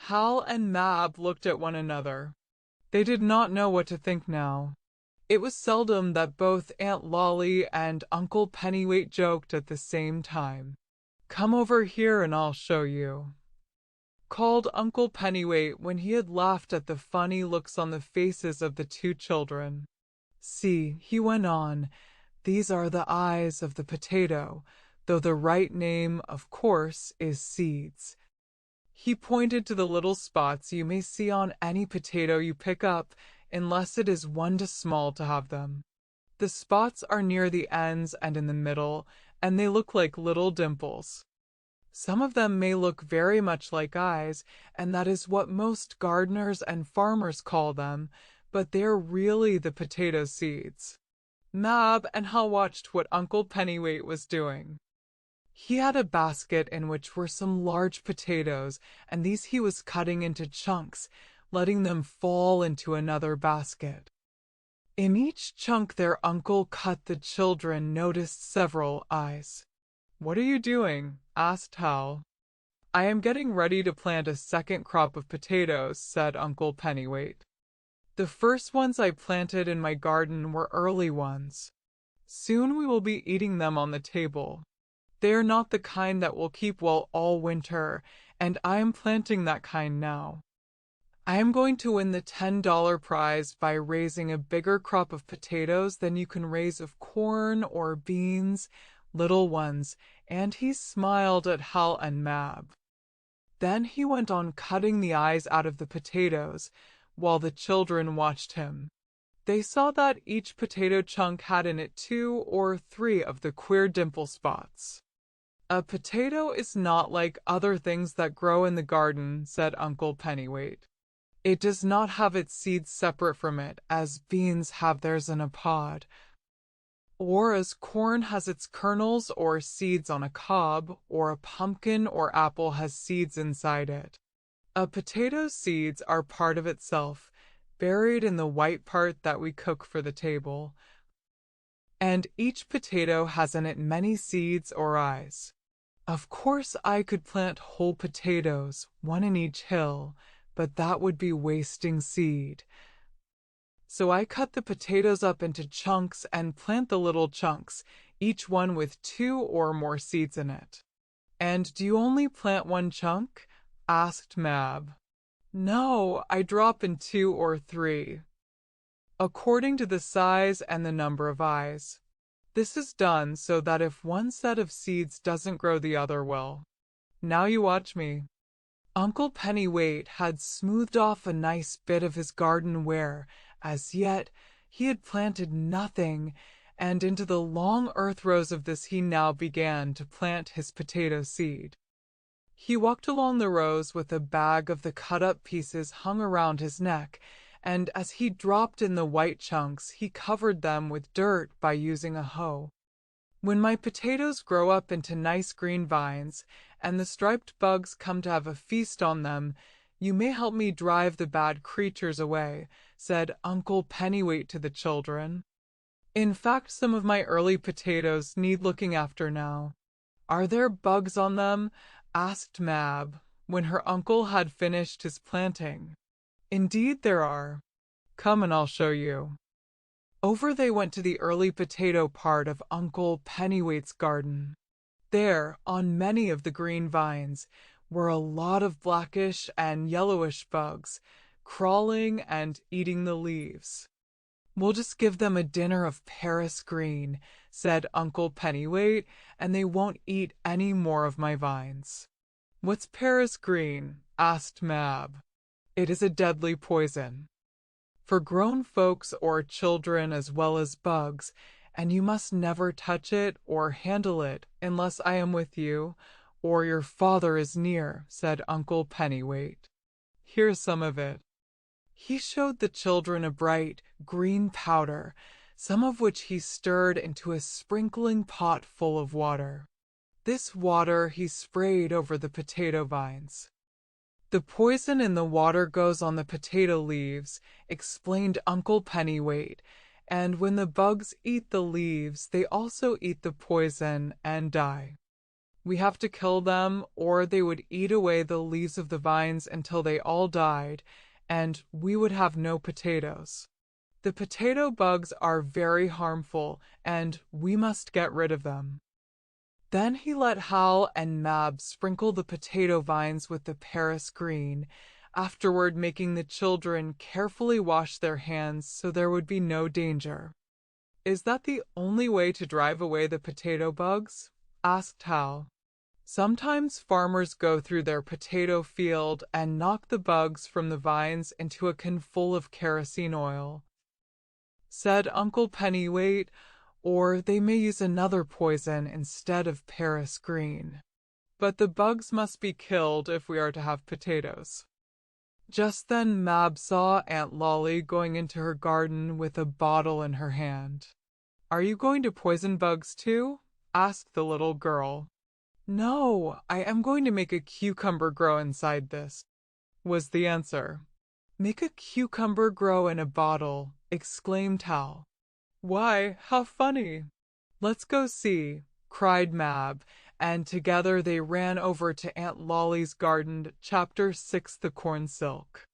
Hal and Mab looked at one another. They did not know what to think now. It was seldom that both Aunt Lolly and Uncle Pennyweight joked at the same time. "Come over here and I'll show you," called Uncle Pennyweight when he had laughed at the funny looks on the faces of the two children. "See," he went on, "these are the eyes of the potato, though the right name, of course, is seeds." He pointed to the little spots you may see on any potato you pick up, unless it is one too small to have them. The spots are near the ends and in the middle, and they look like little dimples. Some of them may look very much like eyes, and that is what most gardeners and farmers call them, but they're really the potato seeds. Mab and Hal watched what Uncle Pennyweight was doing. He had a basket in which were some large potatoes, and these he was cutting into chunks, letting them fall into another basket. In each chunk their uncle cut the children noticed several eyes. "What are you doing?" asked Hal. "I am getting ready to plant a second crop of potatoes," said Uncle Pennyweight. "The first ones I planted in my garden were early ones. Soon we will be eating them on the table. They are not the kind that will keep well all winter, and I am planting that kind now. I am going to win the $10 prize by raising a bigger crop of potatoes than you can raise of corn or beans, little ones," and he smiled at Hal and Mab. Then he went on cutting the eyes out of the potatoes, while the children watched him. They saw that each potato chunk had in it 2 or 3 of the queer dimple spots. "A potato is not like other things that grow in the garden," said Uncle Pennyweight. "It does not have its seeds separate from it, as beans have theirs in a pod, or as corn has its kernels or seeds on a cob, or a pumpkin or apple has seeds inside it. A potato's seeds are part of itself, buried in the white part that we cook for the table, and each potato has in it many seeds or eyes. Of course I could plant whole potatoes, one in each hill, but that would be wasting seed. So I cut the potatoes up into chunks and plant the little chunks, each one with 2 or more seeds in it." "And do you only plant one chunk?" asked Mab. "No, I drop in 2 or 3, according to the size and the number of eyes. This is done so that if one set of seeds doesn't grow, the other will. Now you watch me." Uncle Pennyweight had smoothed off a nice bit of his garden where, as yet, he had planted nothing, and into the long earth rows of this he now began to plant his potato seed. He walked along the rows with a bag of the cut-up pieces hung around his neck, and as he dropped in the white chunks, he covered them with dirt by using a hoe. "When my potatoes grow up into nice green vines, and the striped bugs come to have a feast on them, you may help me drive the bad creatures away," said Uncle Pennyweight to the children. "In fact, some of my early potatoes need looking after now." "Are there bugs on them?" asked Mab, when her uncle had finished his planting. "Indeed there are. Come and I'll show you." Over they went to the early potato part of Uncle Pennyweight's garden. There, on many of the green vines, were a lot of blackish and yellowish bugs, crawling and eating the leaves. "We'll just give them a dinner of Paris green," said Uncle Pennyweight, "and they won't eat any more of my vines." "What's Paris green?" asked Mab. "It is a deadly poison for grown folks or children as well as bugs, and you must never touch it or handle it unless I am with you, or your father is near," said Uncle Pennyweight. "Here's some of it." He showed the children a bright, green powder, some of which he stirred into a sprinkling pot full of water. This water he sprayed over the potato vines. "The poison in the water goes on the potato leaves," explained Uncle Pennyweight, "and when the bugs eat the leaves, they also eat the poison and die." We have to kill them, or they would eat away the leaves of the vines until they all died, and we would have no potatoes. The potato bugs are very harmful, and we must get rid of them." Then he let Hal and Mab sprinkle the potato vines with the Paris green, afterward making the children carefully wash their hands so there would be no danger. "Is that the only way to drive away the potato bugs?" asked Hal. "Sometimes farmers go through their potato field and knock the bugs from the vines into a can full of kerosene oil," said Uncle Pennyweight, "or they may use another poison instead of Paris green. But the bugs must be killed if we are to have potatoes." Just then Mab saw Aunt Lolly going into her garden with a bottle in her hand. "Are you going to poison bugs too?" asked the little girl. "No, I am going to make a cucumber grow inside this," was the answer. "Make a cucumber grow in a bottle," exclaimed Hal. "Why, how funny! Let's go see," cried Mab, and together they ran over to Aunt Lolly's garden. Chapter 6, The Corn Silk.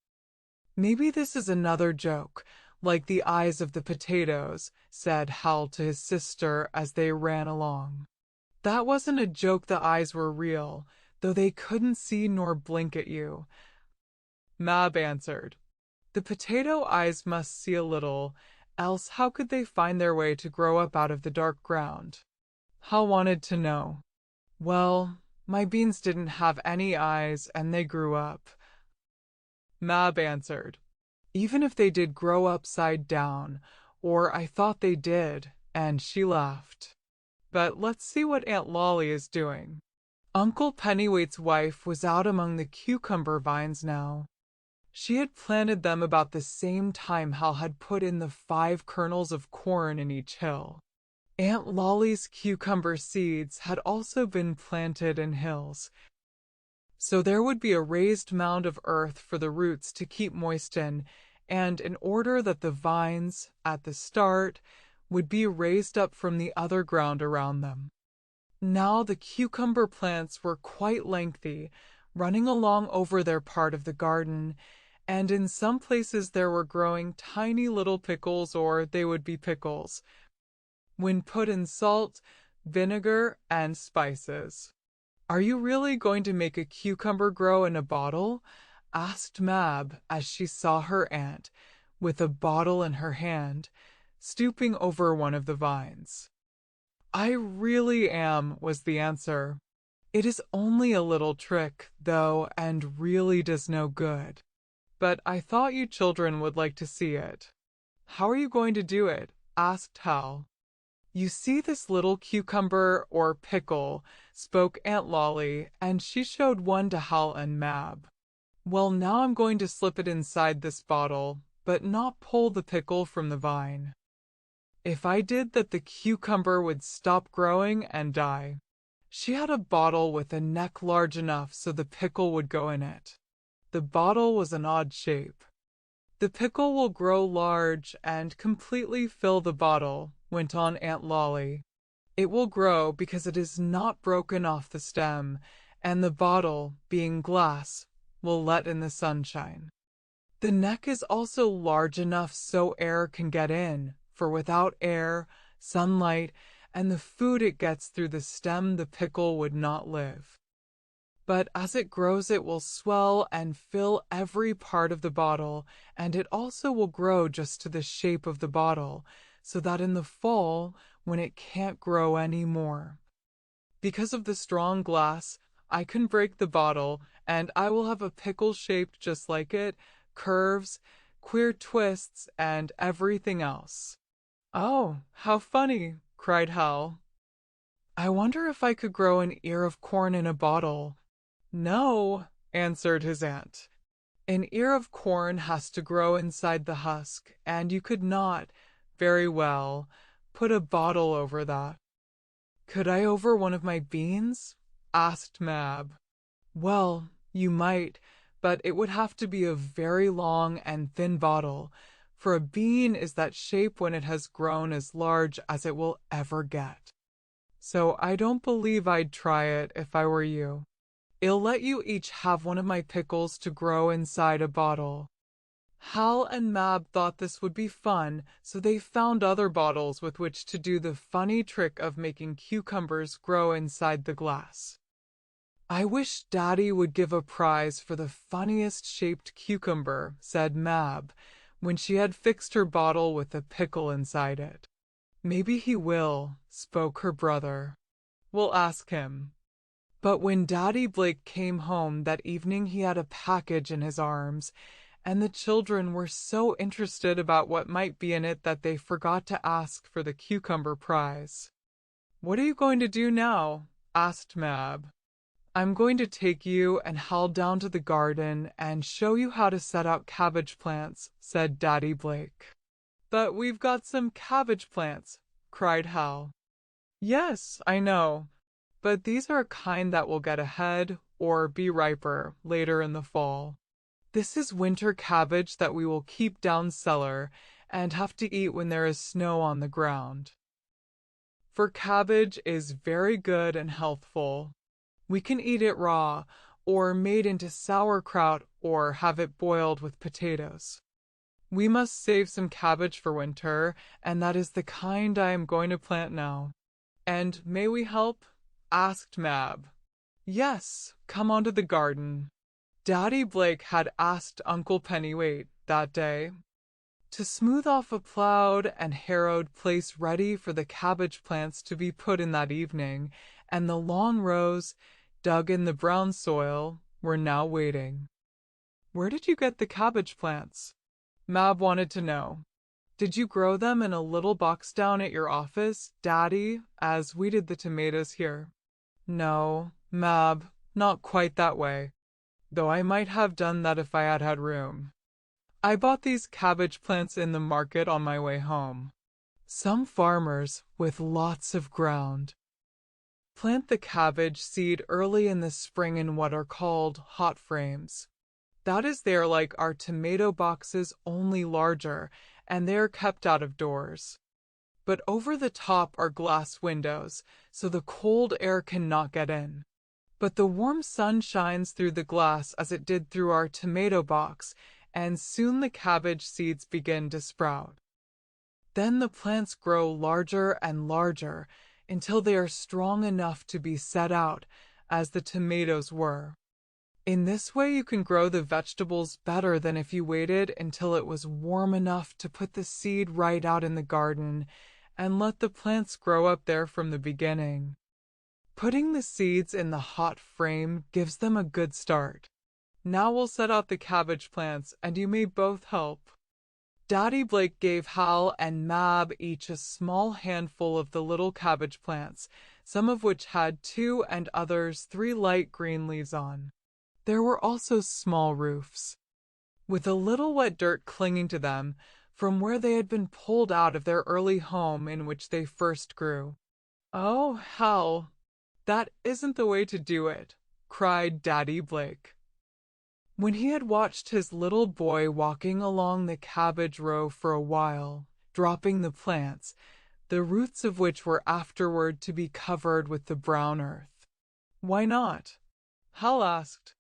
"Maybe this is another joke, like the eyes of the potatoes," said Hal to his sister as they ran along. "That wasn't a joke, the eyes were real, though they couldn't see nor blink at you," Mab answered. "The potato eyes must see a little, else how could they find their way to grow up out of the dark ground?" Hal wanted to know. "Well, my beans didn't have any eyes and they grew up," Mab answered. "Even if they did grow upside down, or I thought they did," and she laughed. "But let's see what Aunt Lolly is doing." Uncle Pennyweight's wife was out among the cucumber vines now. She had planted them about the same time Hal had put in the 5 kernels of corn in each hill. Aunt Lolly's cucumber seeds had also been planted in hills, so there would be a raised mound of earth for the roots to keep moist in, and in order that the vines, at the start, would be raised up from the other ground around them. Now the cucumber plants were quite lengthy, running along over their part of the garden, and in some places there were growing tiny little pickles, or they would be pickles, when put in salt, vinegar, and spices. "Are you really going to make a cucumber grow in a bottle?" asked Mab as she saw her aunt, with a bottle in her hand, stooping over one of the vines. "I really am," was the answer. "It is only a little trick, though, and really does no good. But I thought you children would like to see it." "How are you going to do it?" asked Hal. "You see this little cucumber, or pickle," spoke Aunt Lolly, and she showed one to Hal and Mab. "Well, now I'm going to slip it inside this bottle, but not pull the pickle from the vine. If I did that, the cucumber would stop growing and die." She had a bottle with a neck large enough so the pickle would go in it. The bottle was an odd shape. "The pickle will grow large and completely fill the bottle," went on Aunt Lolly. "It will grow because it is not broken off the stem, and the bottle, being glass, will let in the sunshine. The neck is also large enough so air can get in, for without air, sunlight, and the food it gets through the stem, the pickle would not live. But as it grows it will swell and fill every part of the bottle, and it also will grow just to the shape of the bottle, so that in the fall, when it can't grow any more, because of the strong glass, I can break the bottle, and I will have a pickle shaped just like it, curves, queer twists, and everything else." "Oh, how funny!" cried Hal. "I wonder if I could grow an ear of corn in a bottle." "No," answered his aunt. "An ear of corn has to grow inside the husk, and you could not, very well, put a bottle over that." "Could I over one of my beans?" asked Mab. "Well, you might, but it would have to be a very long and thin bottle, for a bean is that shape when it has grown as large as it will ever get." so I don't believe I'd try it if I were you. I'll let you each have one of my pickles to grow inside a bottle. Hal and Mab thought this would be fun, so they found other bottles with which to do the funny trick of making cucumbers grow inside the glass. I wish Daddy would give a prize for the funniest shaped cucumber, said Mab, when she had fixed her bottle with a pickle inside it. Maybe he will, spoke her brother. We'll ask him. But when Daddy Blake came home that evening, he had a package in his arms, and the children were so interested about what might be in it that they forgot to ask for the cucumber prize. "What are you going to do now?" asked Mab. "I'm going to take you and Hal down to the garden and show you how to set out cabbage plants," said Daddy Blake. "But we've got some cabbage plants," cried Hal. "Yes, I know, but these are a kind that will get ahead or be riper later in the fall. This is winter cabbage that we will keep down cellar and have to eat when there is snow on the ground. For cabbage is very good and healthful. We can eat it raw, or made into sauerkraut, or have it boiled with potatoes. We must save some cabbage for winter, and that is the kind I am going to plant now." "And may we help?" asked Mab. "Yes, come on to the garden." Daddy Blake had asked Uncle Pennywait that day to smooth off a plowed and harrowed place ready for the cabbage plants to be put in that evening, and the long rows, dug in the brown soil, were now waiting. "Where did you get the cabbage plants?" Mab wanted to know. "Did you grow them in a little box down at your office, Daddy, as we did the tomatoes here?" "No, Mab, not quite that way, though I might have done that if I had had room. I bought these cabbage plants in the market on my way home. Some farmers, with lots of ground, plant the cabbage seed early in the spring in what are called hot frames. That is, they are like our tomato boxes, only larger, and they are kept out of doors. But over the top are glass windows, so the cold air cannot get in. But the warm sun shines through the glass as it did through our tomato box, and soon the cabbage seeds begin to sprout. Then the plants grow larger and larger until they are strong enough to be set out, as the tomatoes were. In this way you can grow the vegetables better than if you waited until it was warm enough to put the seed right out in the garden and let the plants grow up there from the beginning. Putting the seeds in the hot frame gives them a good start. Now we'll set out the cabbage plants, and you may both help." Daddy Blake gave Hal and Mab each a small handful of the little cabbage plants, some of which had 2 and others 3 light green leaves on. There were also small roofs, with a little wet dirt clinging to them from where they had been pulled out of their early home in which they first grew. "Oh, Hal, that isn't the way to do it," cried Daddy Blake, when he had watched his little boy walking along the cabbage row for a while, dropping the plants, the roots of which were afterward to be covered with the brown earth. "Why not?" Hal asked.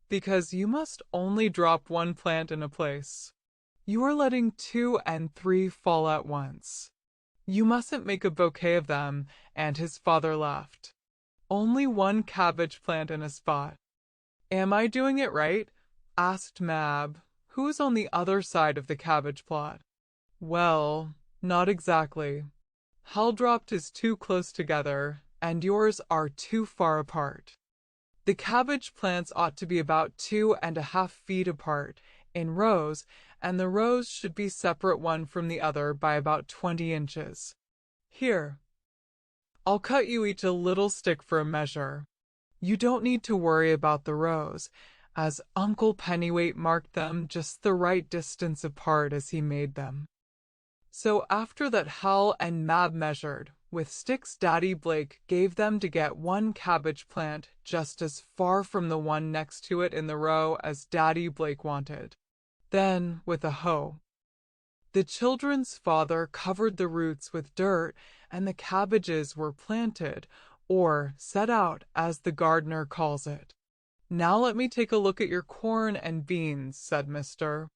"Because you must only drop 1 plant in a place. You are letting 2 and 3 fall at once. You mustn't make a bouquet of them," and his father laughed. "Only 1 cabbage plant in a spot." "Am I doing it right?" asked Mab, who was on the other side of the cabbage plot. "Well, not exactly. Hal dropped his too close together, and yours are too far apart. The cabbage plants ought to be about 2.5 feet apart, in rows, and the rows should be separate one from the other by about 20 inches. Here, I'll cut you each a little stick for a measure. You don't need to worry about the rows, as Uncle Pennywait marked them just the right distance apart as he made them." So after that Hal and Mab measured, with sticks Daddy Blake gave them to get 1 cabbage plant just as far from the one next to it in the row as Daddy Blake wanted. Then, with a hoe, The children's father covered the roots with dirt, and the cabbages were planted, or set out, as the gardener calls it. "Now let me take a look at your corn and beans," said Mr.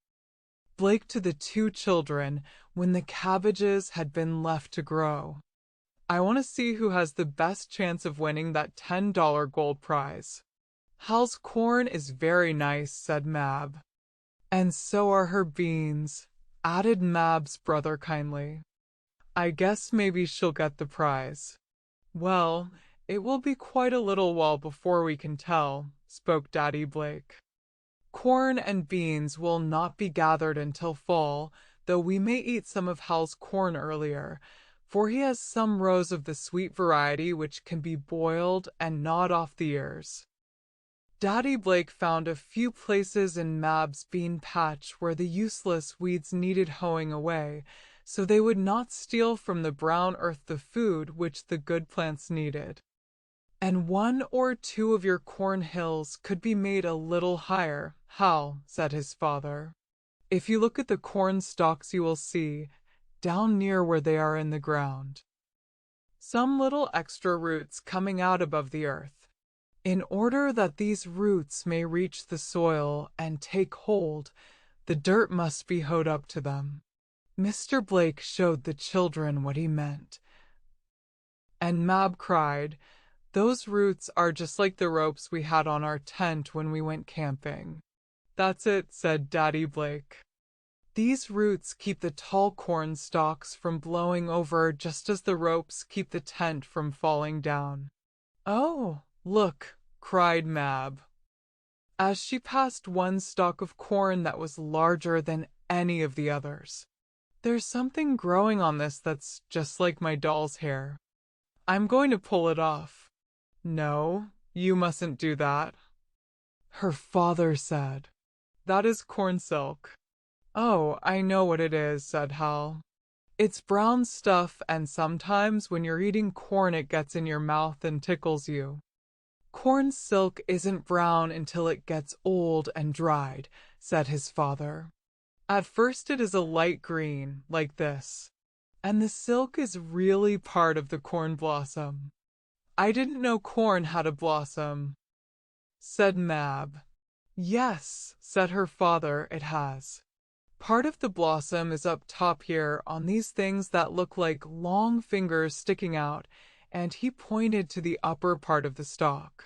Blake to the two children when the cabbages had been left to grow. "I want to see who has the best chance of winning that $10 gold prize." "Hal's corn is very nice," said Mab. "And so are her beans," added Mab's brother kindly. "I guess maybe she'll get the prize." "Well, it will be quite a little while before we can tell," spoke Daddy Blake. "Corn and beans will not be gathered until fall, though we may eat some of Hal's corn earlier, for he has some rows of the sweet variety which can be boiled and gnawed off the ears." Daddy Blake found a few places in Mab's bean patch where the useless weeds needed hoeing away, so they would not steal from the brown earth the food which the good plants needed. "And one or two of your corn hills could be made a little higher, Hal," said his father. "If you look at the corn stalks you will see, down near where they are in the ground, some little extra roots coming out above the earth. In order that these roots may reach the soil and take hold, the dirt must be hoed up to them." Mr. Blake showed the children what he meant, and Mab cried, "Those roots are just like the ropes we had on our tent when we went camping." "That's it," said Daddy Blake. "These roots keep the tall corn stalks from blowing over just as the ropes keep the tent from falling down." "Oh, look!" cried Mab, as she passed one stalk of corn that was larger than any of the others. "There's something growing on this that's just like my doll's hair. I'm going to pull it off." "No, you mustn't do that," her father said. "That is corn silk." "Oh, I know what it is," said Hal. "It's brown stuff, and sometimes when you're eating corn it gets in your mouth and tickles you." "Corn silk isn't brown until it gets old and dried," said his father. "At first it is a light green, like this, and the silk is really part of the corn blossom." "I didn't know corn had a blossom," said Mab. "Yes," said her father, "it has. Part of the blossom is up top here on these things that look like long fingers sticking out," and he pointed to the upper part of the stalk.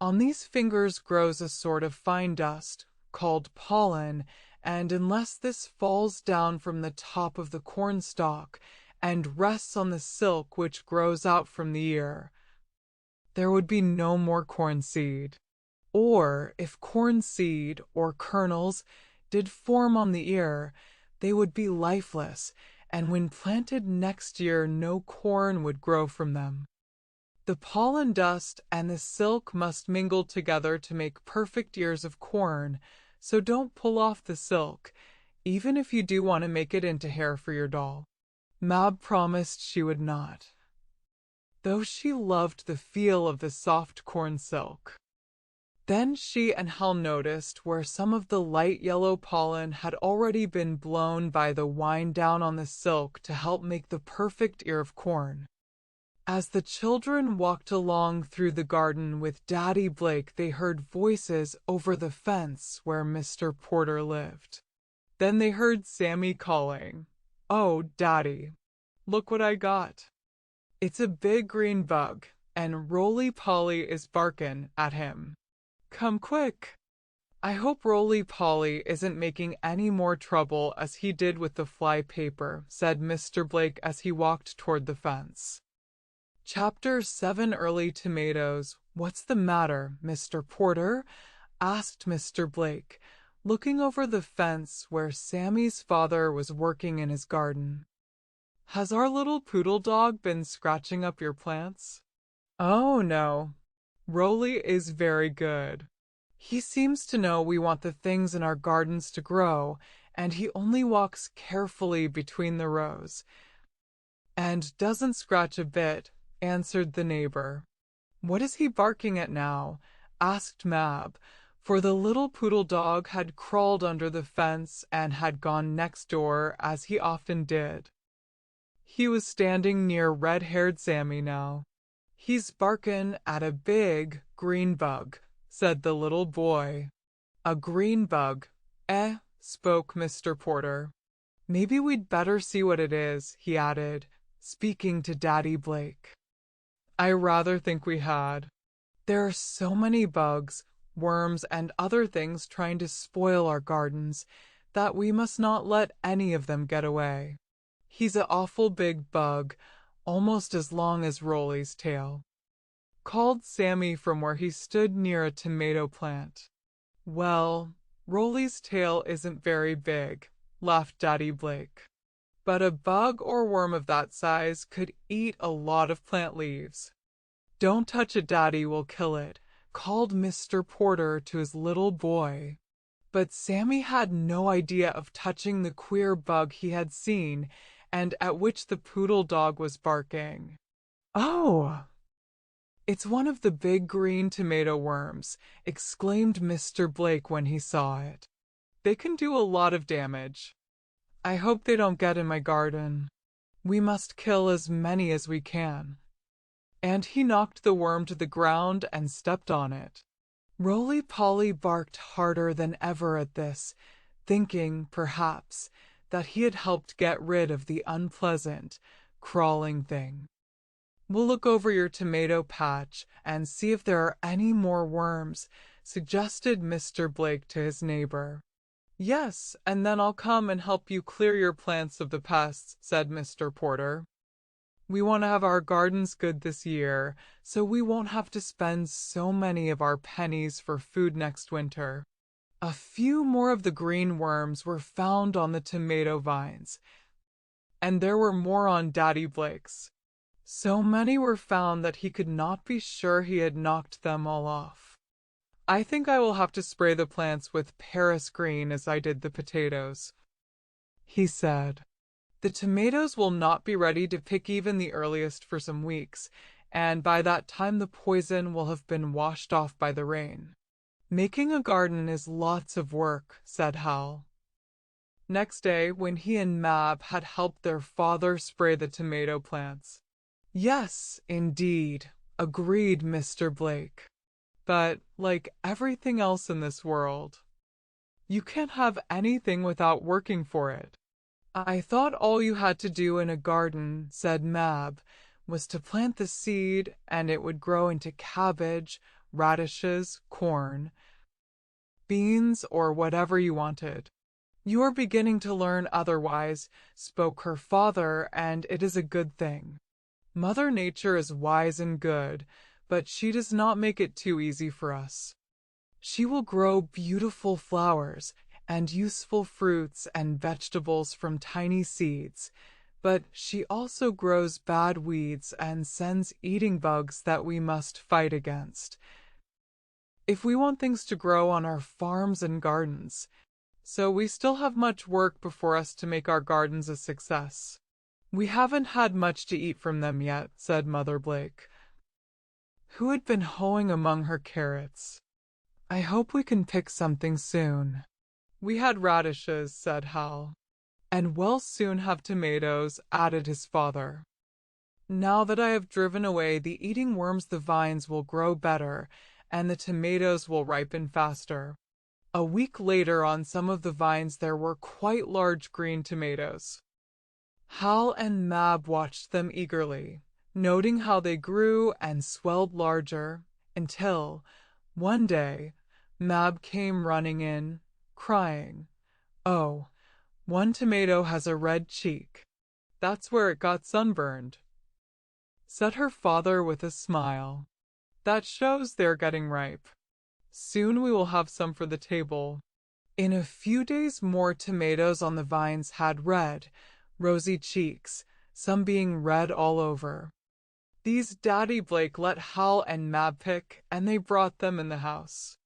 "On these fingers grows a sort of fine dust, called pollen, and unless this falls down from the top of the corn stalk and rests on the silk which grows out from the ear, there would be no more corn seed. Or if corn seed or kernels did form on the ear, they would be lifeless, and when planted next year no corn would grow from them. The pollen dust and the silk must mingle together to make perfect ears of corn, so don't pull off the silk, even if you do want to make it into hair for your doll." Mab promised she would not, though she loved the feel of the soft corn silk. Then she and Hal noticed where some of the light yellow pollen had already been blown by the wind down on the silk to help make the perfect ear of corn. As the children walked along through the garden with Daddy Blake, they heard voices over the fence where Mr. Porter lived. Then they heard Sammy calling, "Oh, Daddy, look what I got. It's a big green bug, and Roly-Poly is barkin' at him. Come quick." "I hope Roly-Poly isn't making any more trouble as he did with the fly paper," said Mr. Blake as he walked toward the fence. Chapter 7 Early Tomatoes. "What's the matter, Mr. Porter?" asked Mr. Blake, looking over the fence where Sammy's father was working in his garden. "Has our little poodle dog been scratching up your plants?" "Oh, no. Roly is very good. He seems to know we want the things in our gardens to grow, and he only walks carefully between the rows, and doesn't scratch a bit," answered the neighbor. "What is he barking at now?" asked Mab, for the little poodle dog had crawled under the fence and had gone next door, as he often did. He was standing near red-haired Sammy now. "He's barkin' at a big green bug," said the little boy. "A green bug, eh?" spoke Mr. Porter. "Maybe we'd better see what it is," he added, speaking to Daddy Blake. "I rather think we had. There are so many bugs, worms, and other things trying to spoil our gardens that we must not let any of them get away. He's a awful big bug, almost as long as Rolly's tail," called Sammy from where he stood near a tomato plant. "Well, Rolly's tail isn't very big," laughed Daddy Blake. "But a bug or worm of that size could eat a lot of plant leaves." "Don't touch it, Daddy, we'll kill it," called Mr. Porter to his little boy. But Sammy had no idea of touching the queer bug he had seen and at which the poodle dog was barking. "Oh! It's one of the big green tomato worms," exclaimed Mr. Blake when he saw it. "They can do a lot of damage. I hope they don't get in my garden. We must kill as many as we can." And he knocked the worm to the ground and stepped on it. Roly-Poly barked harder than ever at this, thinking, perhaps, that he had helped get rid of the unpleasant, crawling thing. "We'll look over your tomato patch and see if there are any more worms," suggested Mr. Blake to his neighbor. "Yes, and then I'll come and help you clear your plants of the pests," said Mr. Porter. "We want to have our gardens good this year, so we won't have to spend so many of our pennies for food next winter." A few more of the green worms were found on the tomato vines, and there were more on Daddy Blake's. So many were found that he could not be sure he had knocked them all off. "I think I will have to spray the plants with Paris green as I did the potatoes," he said. "The tomatoes will not be ready to pick even the earliest for some weeks, and by that time the poison will have been washed off by the rain." "Making a garden is lots of work," said Hal. Next day, when he and Mab had helped their father spray the tomato plants. "Yes, indeed," agreed Mr. Blake. "But, like everything else in this world, you can't have anything without working for it." "I thought all you had to do in a garden," said Mab, "was to plant the seed and it would grow into cabbage, radishes, corn, beans, or whatever you wanted." "You are beginning to learn otherwise," spoke her father, "and it is a good thing. Mother Nature is wise and good, but she does not make it too easy for us. She will grow beautiful flowers and useful fruits and vegetables from tiny seeds, but she also grows bad weeds and sends eating bugs that we must fight against. If we want things to grow on our farms and gardens, so we still have much work before us to make our gardens a success." "We haven't had much to eat from them yet," said Mother Blake, who had been hoeing among her carrots. "I hope we can pick something soon." "We had radishes," said Hal. "And we'll soon have tomatoes," added his father. "Now that I have driven away the eating worms, the vines will grow better, and the tomatoes will ripen faster." A week later, on some of the vines there were quite large green tomatoes. Hal and Mab watched them eagerly, noting how they grew and swelled larger, until, one day, Mab came running in, crying, "Oh, one tomato has a red cheek. That's where it got sunburned," said her father with a smile. "That shows they're getting ripe. Soon we will have some for the table." In a few days more, tomatoes on the vines had red, rosy cheeks, some being red all over. These Daddy Blake let Hal and Mab pick, and they brought them in the house.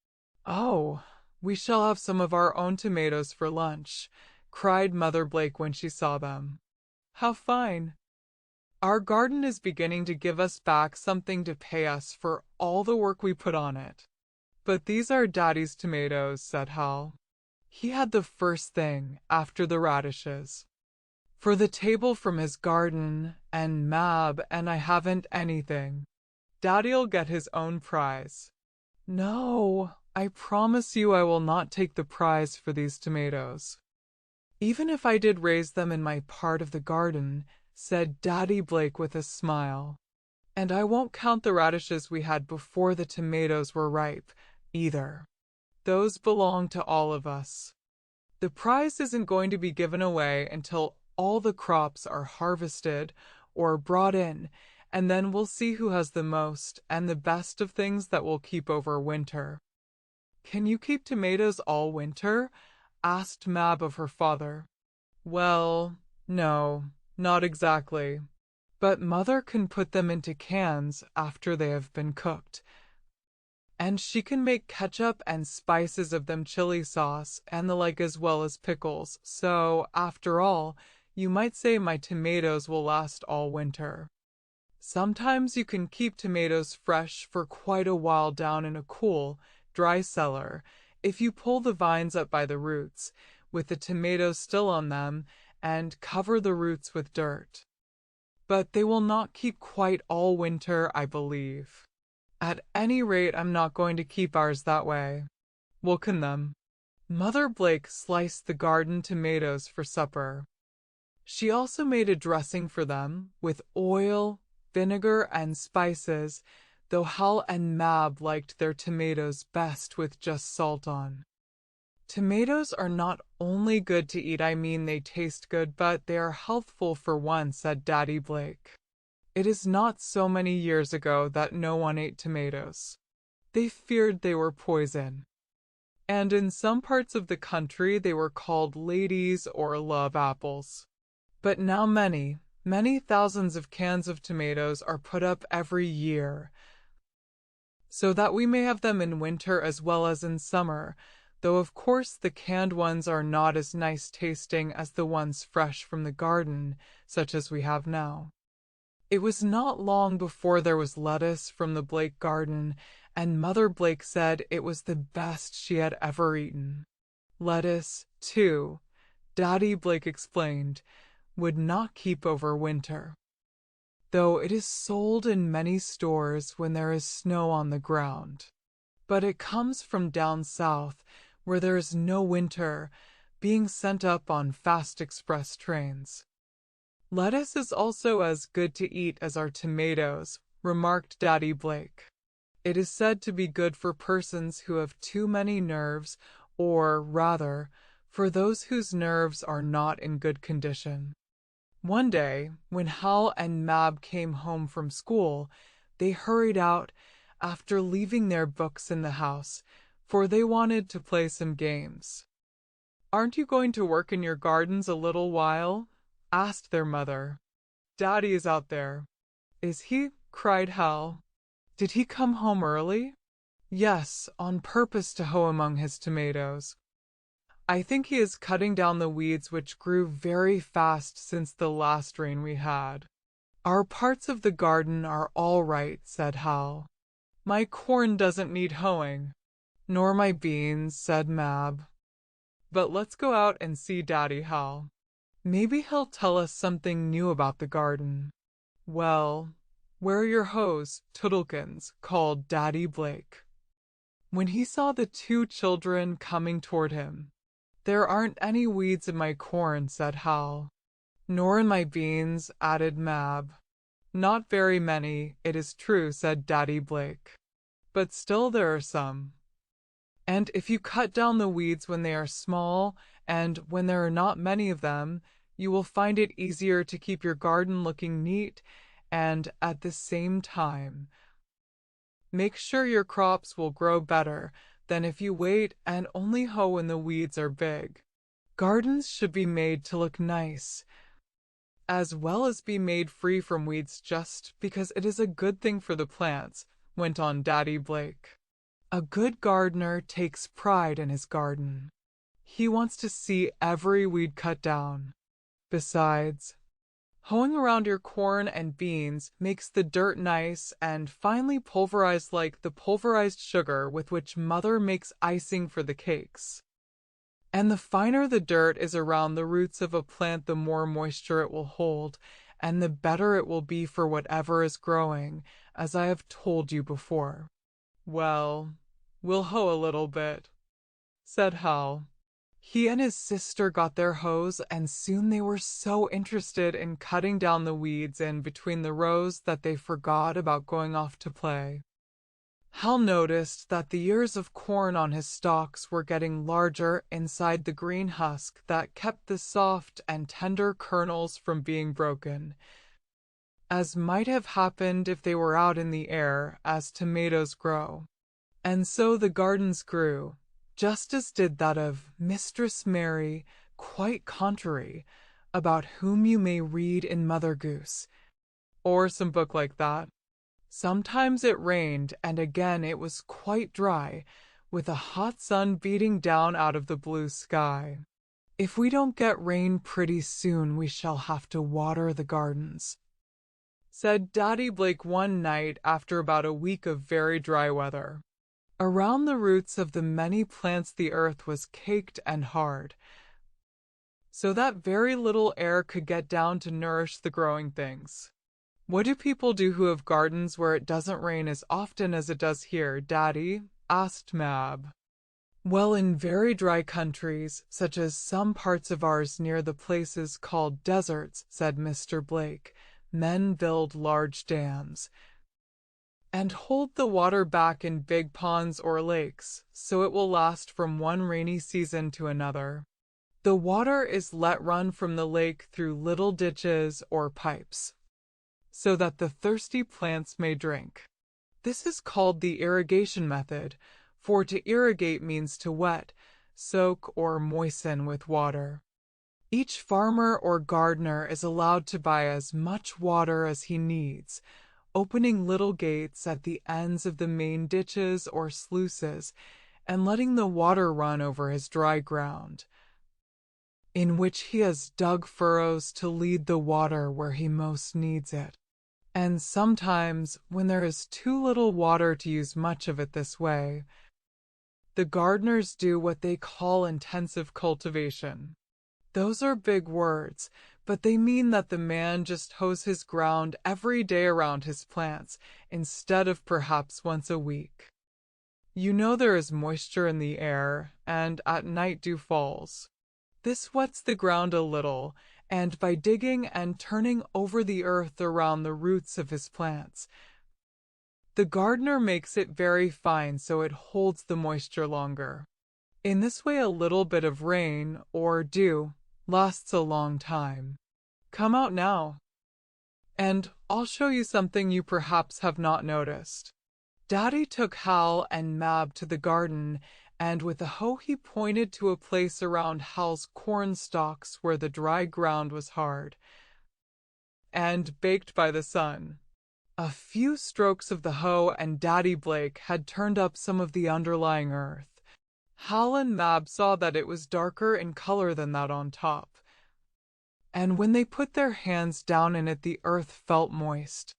"Oh, we shall have some of our own tomatoes for lunch," cried Mother Blake when she saw them. "How fine! Our garden is beginning to give us back something to pay us for all the work we put on it." But these are Daddy's tomatoes, said Hal. He had the first thing after the radishes. For the table from his garden, and Mab and I haven't anything. Daddy'll get his own prize. No, I promise you I will not take the prize for these tomatoes. Even if I did raise them in my part of the garden, said Daddy Blake with a smile. And I won't count the radishes we had before the tomatoes were ripe, either. Those belong to all of us. The prize isn't going to be given away until all the crops are harvested or brought in, and then we'll see who has the most and the best of things that will keep over winter. Can you keep tomatoes all winter? Asked Mab of her father. Well, no, not exactly. But Mother can put them into cans after they have been cooked. And she can make ketchup and spices of them, chili sauce, and the like, as well as pickles. So, after all, you might say my tomatoes will last all winter. Sometimes you can keep tomatoes fresh for quite a while down in a cool, dry cellar, if you pull the vines up by the roots, with the tomatoes still on them, and cover the roots with dirt. But they will not keep quite all winter, I believe. At any rate, I'm not going to keep ours that way. We'll can them. Mother Blake sliced the garden tomatoes for supper. She also made a dressing for them, with oil, vinegar, and spices, though Hal and Mab liked their tomatoes best with just salt on. Tomatoes are not only good to eat, I mean they taste good, but they are healthful for one, said Daddy Blake. It is not so many years ago that no one ate tomatoes. They feared they were poison. And in some parts of the country they were called ladies or love apples. But now many, many thousands of cans of tomatoes are put up every year, so that we may have them in winter as well as in summer, though of course the canned ones are not as nice tasting as the ones fresh from the garden, such as we have now. It was not long before there was lettuce from the Blake garden, and Mother Blake said it was the best she had ever eaten. Lettuce, too, Daddy Blake explained, would not keep over winter, though it is sold in many stores when there is snow on the ground. But it comes from down south, where there is no winter, being sent up on fast express trains. Lettuce is also as good to eat as our tomatoes, remarked Daddy Blake. It is said to be good for persons who have too many nerves, or, rather, for those whose nerves are not in good condition. One day, when Hal and Mab came home from school, they hurried out, after leaving their books in the house, for they wanted to play some games. "Aren't you going to work in your gardens a little while?" asked their mother. "Daddy is out there." "Is he?" cried Hal. "Did he come home early?" "Yes, on purpose to hoe among his tomatoes. I think he is cutting down the weeds which grew very fast since the last rain we had." "Our parts of the garden are all right," said Hal. "My corn doesn't need hoeing." "Nor my beans," said Mab. "But let's go out and see Daddy, Hal. Maybe he'll tell us something new about the garden." "Well, where are your hoes, Toodlekins?" called Daddy Blake, when he saw the two children coming toward him. "There aren't any weeds in my corn," said Hal. "Nor in my beans," added Mab. "Not very many, it is true," said Daddy Blake. "But still there are some. And if you cut down the weeds when they are small, and when there are not many of them, you will find it easier to keep your garden looking neat, and at the same time make sure your crops will grow better than if you wait and only hoe when the weeds are big. Gardens should be made to look nice, as well as be made free from weeds, just because it is a good thing for the plants," went on Daddy Blake. "A good gardener takes pride in his garden. He wants to see every weed cut down. Besides, Hoeing around your corn and beans makes the dirt nice and finely pulverized like the pulverized sugar with which mother makes icing for the cakes. And the finer the dirt is around the roots of a plant, the more moisture it will hold, and the better it will be for whatever is growing, as I have told you before. Well, we'll hoe a little bit, said Hal. He and his sister got their hoes, and soon they were so interested in cutting down the weeds in between the rows that they forgot about going off to play. Hal noticed that the ears of corn on his stalks were getting larger inside the green husk that kept the soft and tender kernels from being broken, as might have happened if they were out in the air as tomatoes grow. And so the gardens grew, just as did that of Mistress Mary, quite contrary, about whom you may read in Mother Goose, or some book like that. Sometimes it rained, and again it was quite dry, with a hot sun beating down out of the blue sky. If we don't get rain pretty soon, we shall have to water the gardens, said Daddy Blake one night after about a week of very dry weather. Around the roots of the many plants the earth was caked and hard, so that very little air could get down to nourish the growing things. What do people do who have gardens where it doesn't rain as often as it does here, Daddy? Asked Mab. Well, in very dry countries, such as some parts of ours near the places called deserts, said Mr. Blake, men build large dams and hold the water back in big ponds or lakes, so it will last from one rainy season to another. The water is let run from the lake through little ditches or pipes, so that the thirsty plants may drink. This is called the irrigation method, for to irrigate means to wet, soak, or moisten with water. Each farmer or gardener is allowed to buy as much water as he needs, opening little gates at the ends of the main ditches or sluices, and letting the water run over his dry ground, in which he has dug furrows to lead the water where he most needs it. And sometimes, when there is too little water to use much of it this way, the gardeners do what they call intensive cultivation. Those are big words, but they mean that the man just hoes his ground every day around his plants, instead of perhaps once a week. You know there is moisture in the air, and at night dew falls. This wets the ground a little, and by digging and turning over the earth around the roots of his plants, the gardener makes it very fine so it holds the moisture longer. In this way a little bit of rain, or dew, lasts a long time. Come out now, and I'll show you something you perhaps have not noticed. Daddy took Hal and Mab to the garden, and with a hoe he pointed to a place around Hal's corn stalks where the dry ground was hard and baked by the sun. A few strokes of the hoe and Daddy Blake had turned up some of the underlying earth. Hal and Mab saw that it was darker in color than that on top, and when they put their hands down in it the earth felt moist.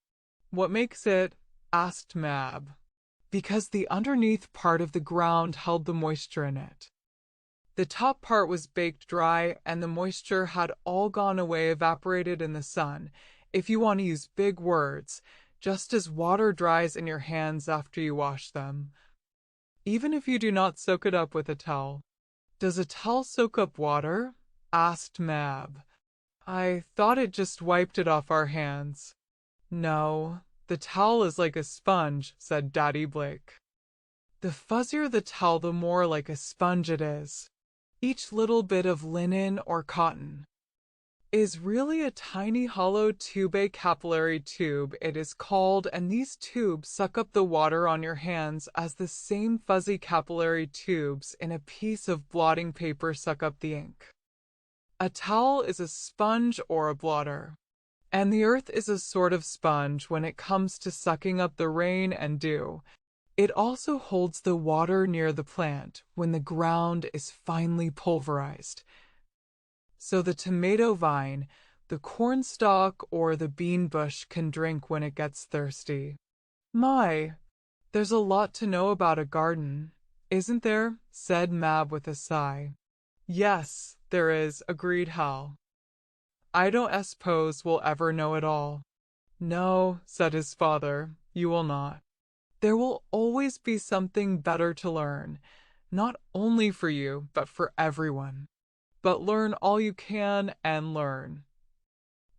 What makes it? Asked Mab. Because the underneath part of the ground held the moisture in it. The top part was baked dry, and the moisture had all gone away, evaporated in the sun, if you want to use big words, just as water dries in your hands after you wash them, even if you do not soak it up with a towel. Does a towel soak up water? Asked Mab. I thought it just wiped it off our hands. No, the towel is like a sponge, said Daddy Blake. The fuzzier the towel, the more like a sponge it is. Each little bit of linen or cotton is really a tiny hollow tube, a capillary tube it is called, and these tubes suck up the water on your hands as the same fuzzy capillary tubes in a piece of blotting paper suck up the ink. A towel is a sponge or a blotter, and the earth is a sort of sponge when it comes to sucking up the rain and dew. It also holds the water near the plant when the ground is finely pulverized. So the tomato vine, The cornstalk or the bean bush can drink when it gets thirsty. My, there's a lot to know about a garden, isn't there? Said Mab with a sigh. Yes, there is, agreed Hal. I don't suppose we'll ever know it all. No, said his father, you will not. There will always be something better to learn, not only for you, but for everyone. But learn all you can and learn.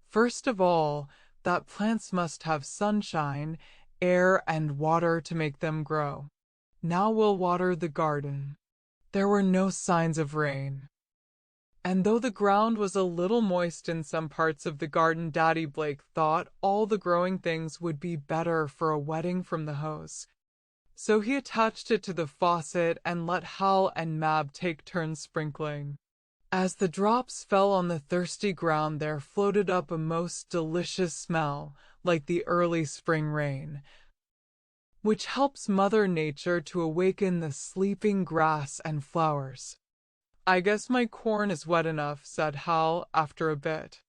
First of all, that plants must have sunshine, air, and water to make them grow. Now we'll water the garden. There were no signs of rain. And though the ground was a little moist in some parts of the garden, Daddy Blake thought all the growing things would be better for a wetting from the hose. So he attached it to the faucet and let Hal and Mab take turns sprinkling. As the drops fell on the thirsty ground, there floated up a most delicious smell, like the early spring rain, which helps Mother Nature to awaken the sleeping grass and flowers. I guess my corn is wet enough, said Hal after a bit.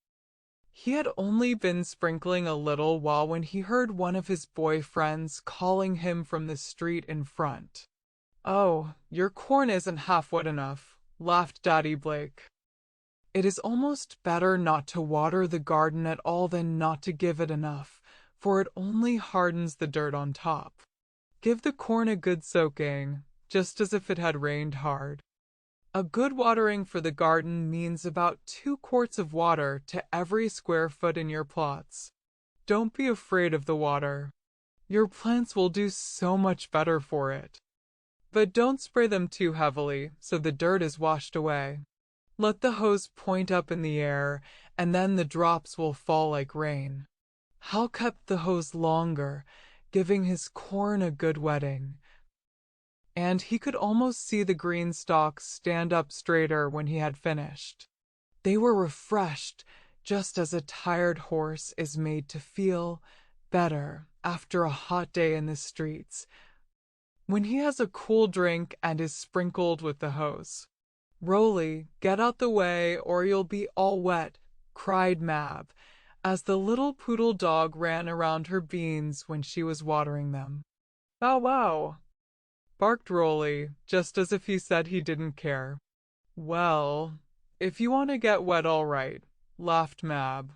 He had only been sprinkling a little while when he heard one of his boy friends calling him from the street in front. Oh, your corn isn't half wet enough, laughed Daddy Blake. It is almost better not to water the garden at all than not to give it enough, for it only hardens the dirt on top. Give the corn a good soaking, just as if it had rained hard. A good watering for the garden means about 2 quarts of water to every square foot in your plots. Don't be afraid of the water. Your plants will do so much better for it. But don't spray them too heavily, so the dirt is washed away. Let the hose point up in the air, and then the drops will fall like rain. Hal kept the hose longer, giving his corn a good wetting. And he could almost see the green stalks stand up straighter when he had finished. They were refreshed, just as a tired horse is made to feel better after a hot day in the streets, when he has a cool drink and is sprinkled with the hose. Rolly, get out the way or you'll be all wet, cried Mab, as the little poodle dog ran around her beans when she was watering them. Bow wow! Barked Rolly, just as if he said he didn't care. Well, if you want to get wet all right, laughed Mab.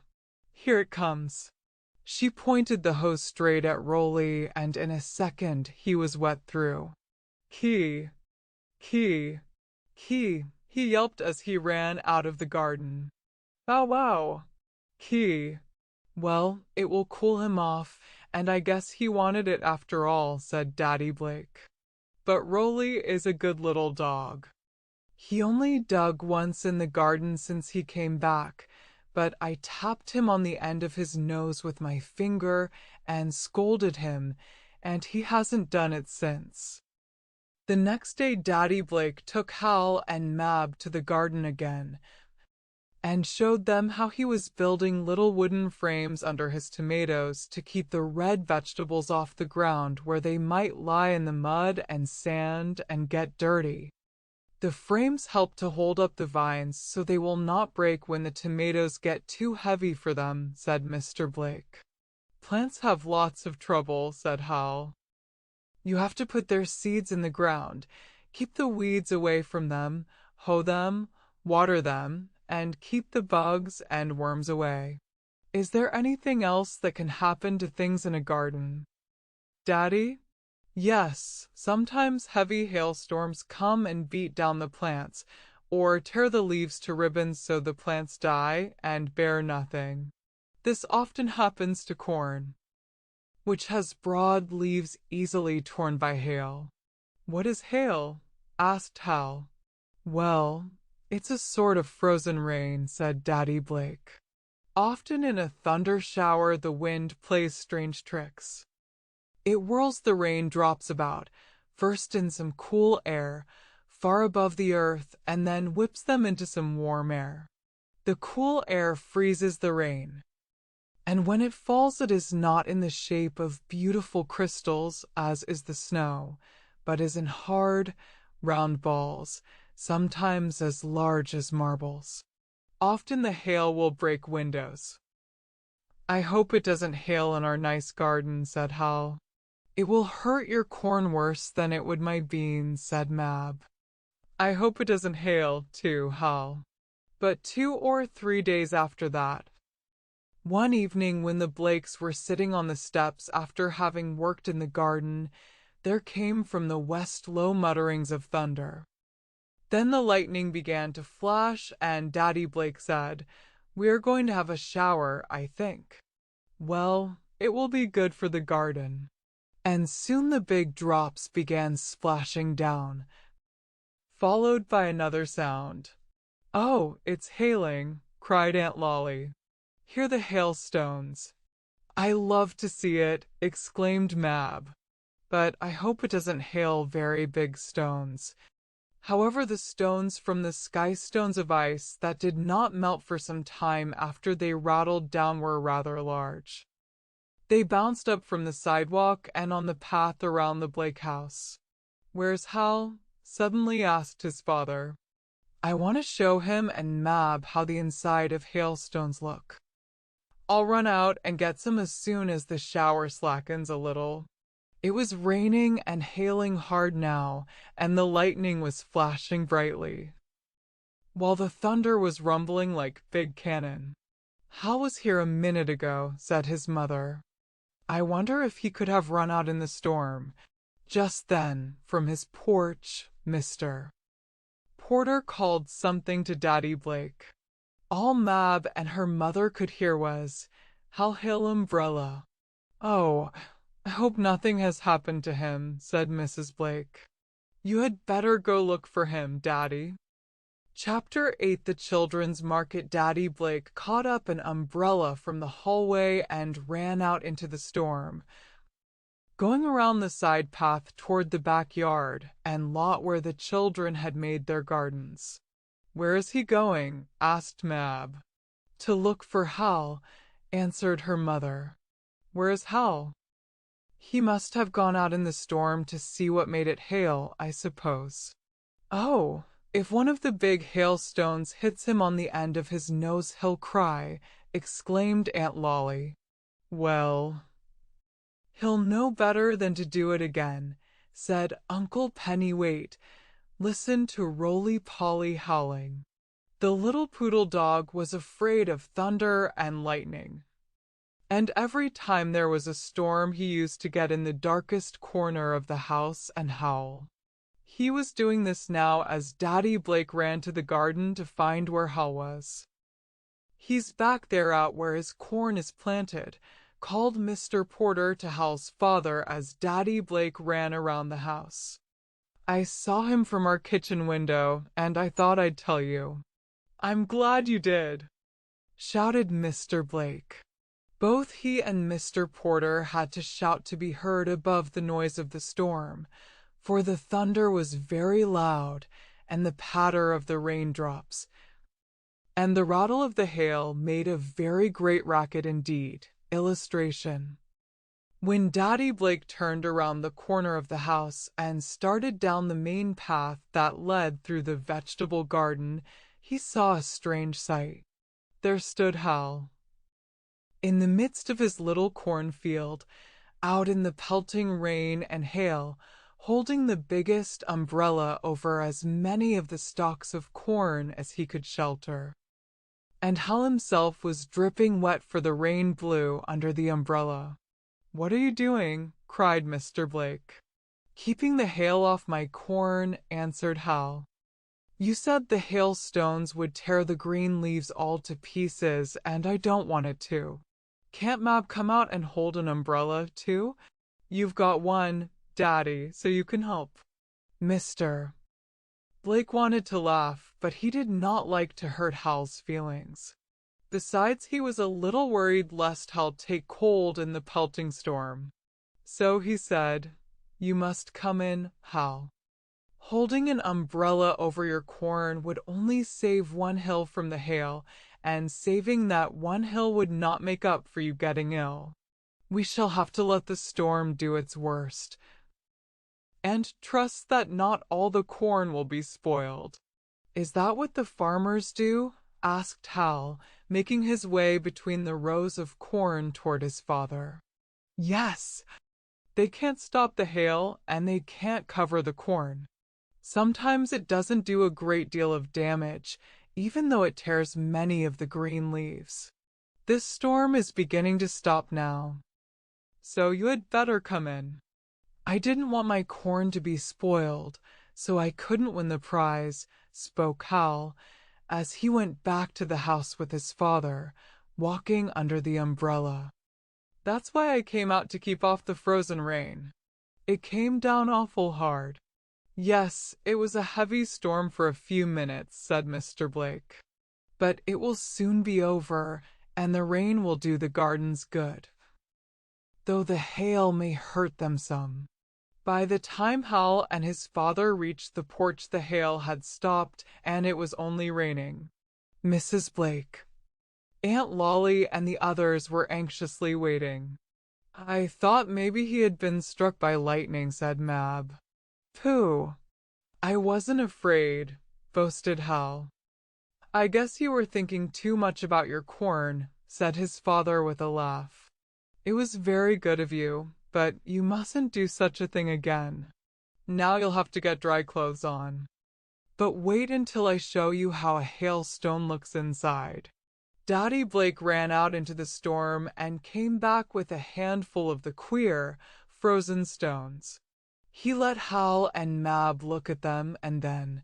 Here it comes. She pointed the hose straight at Rolly, and in a second he was wet through. Kee, kee, kee, he yelped as he ran out of the garden. Bow wow! Kee. Well, it will cool him off, and I guess he wanted it after all, said Daddy Blake. But Rolly is a good little dog. He only dug once in the garden since he came back, but I tapped him on the end of his nose with my finger and scolded him, and he hasn't done it since. The next day Daddy Blake took Hal and Mab to the garden again, and showed them how he was building little wooden frames under his tomatoes to keep the red vegetables off the ground where they might lie in the mud and sand and get dirty. The frames help to hold up the vines so they will not break when the tomatoes get too heavy for them, said Mr. Blake. Plants have lots of trouble, said Hal. You have to put their seeds in the ground, keep the weeds away from them, hoe them, water them, and keep the bugs and worms away. Is there anything else that can happen to things in a garden? Daddy? Yes, sometimes heavy hailstorms come and beat down the plants, or tear the leaves to ribbons so the plants die and bear nothing. This often happens to corn, which has broad leaves easily torn by hail. What is hail? Asked Hal. Well, it's a sort of frozen rain, said Daddy Blake. Often in a thunder shower the wind plays strange tricks. It whirls the raindrops about, first in some cool air, far above the earth, and then whips them into some warm air. The cool air freezes the rain, and when it falls it is not in the shape of beautiful crystals, as is the snow, but is in hard, round balls, sometimes as large as marbles. Often the hail will break windows. I hope it doesn't hail in our nice garden, said Hal. It will hurt your corn worse than it would my beans, said Mab. I hope it doesn't hail, too, Hal. But 2 or 3 days after that, one evening when the Blakes were sitting on the steps after having worked in the garden, there came from the west low mutterings of thunder. Then the lightning began to flash, and Daddy Blake said, "We are going to have a shower, I think. Well, it will be good for the garden." And soon the big drops began splashing down, followed by another sound. "Oh, it's hailing," cried Aunt Lolly. "Hear the hailstones." "I love to see it," exclaimed Mab. "But I hope it doesn't hail very big stones." However, the stones from the sky stones of ice that did not melt for some time after they rattled down were rather large. They bounced up from the sidewalk and on the path around the Blake house. "Where's Hal?" suddenly asked his father. "I want to show him and Mab how the inside of hailstones look. I'll run out and get some as soon as the shower slackens a little." It was raining and hailing hard now, and the lightning was flashing brightly, while the thunder was rumbling like big cannon. "Hal was here a minute ago," said his mother. "I wonder if he could have run out in the storm." Just then, from his porch, Mr. Porter called something to Daddy Blake. All Mab and her mother could hear was, "Hal hail umbrella." "Oh, I hope nothing has happened to him," said Mrs. Blake. "You had better go look for him, Daddy." Chapter 8. The Children's Market. Daddy Blake caught up an umbrella from the hallway and ran out into the storm, going around the side path toward the backyard and lot where the children had made their gardens. "Where is he going?" asked Mab. "To look for Hal," answered her mother. "Where is Hal?" "He must have gone out in the storm to see what made it hail, I suppose." "Oh, if one of the big hailstones hits him on the end of his nose he'll cry," exclaimed Aunt Lolly. "Well, he'll know better than to do it again," said Uncle Pennywait. "Listen to Roly-Poly howling." The little poodle dog was afraid of thunder and lightning, and every time there was a storm he used to get in the darkest corner of the house and howl. He was doing this now as Daddy Blake ran to the garden to find where Hal was. "He's back there out where his corn is planted," called Mr. Porter to Hal's father as Daddy Blake ran around the house. "I saw him from our kitchen window, and I thought I'd tell you." "I'm glad you did," shouted Mr. Blake. Both he and Mr. Porter had to shout to be heard above the noise of the storm, for the thunder was very loud, and the patter of the raindrops and the rattle of the hail made a very great racket indeed. Illustration: when Daddy Blake turned around the corner of the house and started down the main path that led through the vegetable garden, he saw a strange sight. There stood Hal, in the midst of his little cornfield, out in the pelting rain and hail, holding the biggest umbrella over as many of the stalks of corn as he could shelter. And Hal himself was dripping wet, for the rain blew under the umbrella. "What are you doing?" cried Mr. Blake. "Keeping the hail off my corn," answered Hal. "You said the hailstones would tear the green leaves all to pieces, and I don't want it to. Can't Mab come out and hold an umbrella, too? You've got one, Daddy, so you can help." Mr. Blake wanted to laugh, but he did not like to hurt Hal's feelings. Besides, he was a little worried lest Hal take cold in the pelting storm. So he said, "You must come in, Hal. Holding an umbrella over your corn would only save one hill from the hail, and saving that one hill would not make up for you getting ill. We shall have to let the storm do its worst, and trust that not all the corn will be spoiled." "Is that what the farmers do?" asked Hal, making his way between the rows of corn toward his father. Yes, they can't stop the hail and they can't cover the corn. Sometimes it doesn't do a great deal of damage, even though it tears many of the green leaves. This storm is beginning to stop now, so you had better come in. I didn't want my corn to be spoiled, so I couldn't win the prize, spoke Hal, as he went back to the house with his father, walking under the umbrella. That's why I came out to keep off the frozen rain. It came down awful hard. Yes, it was a heavy storm for a few minutes, said Mr. Blake. But it will soon be over, and the rain will do the gardens good, though the hail may hurt them some. By the time Hal and his father reached the porch, the hail had stopped, and it was only raining. Mrs. Blake, Aunt Lolly, and the others were anxiously waiting. I thought maybe he had been struck by lightning, said Mab. Pooh! I wasn't afraid, boasted Hal. I guess you were thinking too much about your corn, said his father with a laugh. It was very good of you, but you mustn't do such a thing again. Now you'll have to get dry clothes on. But wait until I show you how a hailstone looks inside. Daddy Blake ran out into the storm and came back with a handful of the queer, frozen stones. He let Hal and Mab look at them, and then,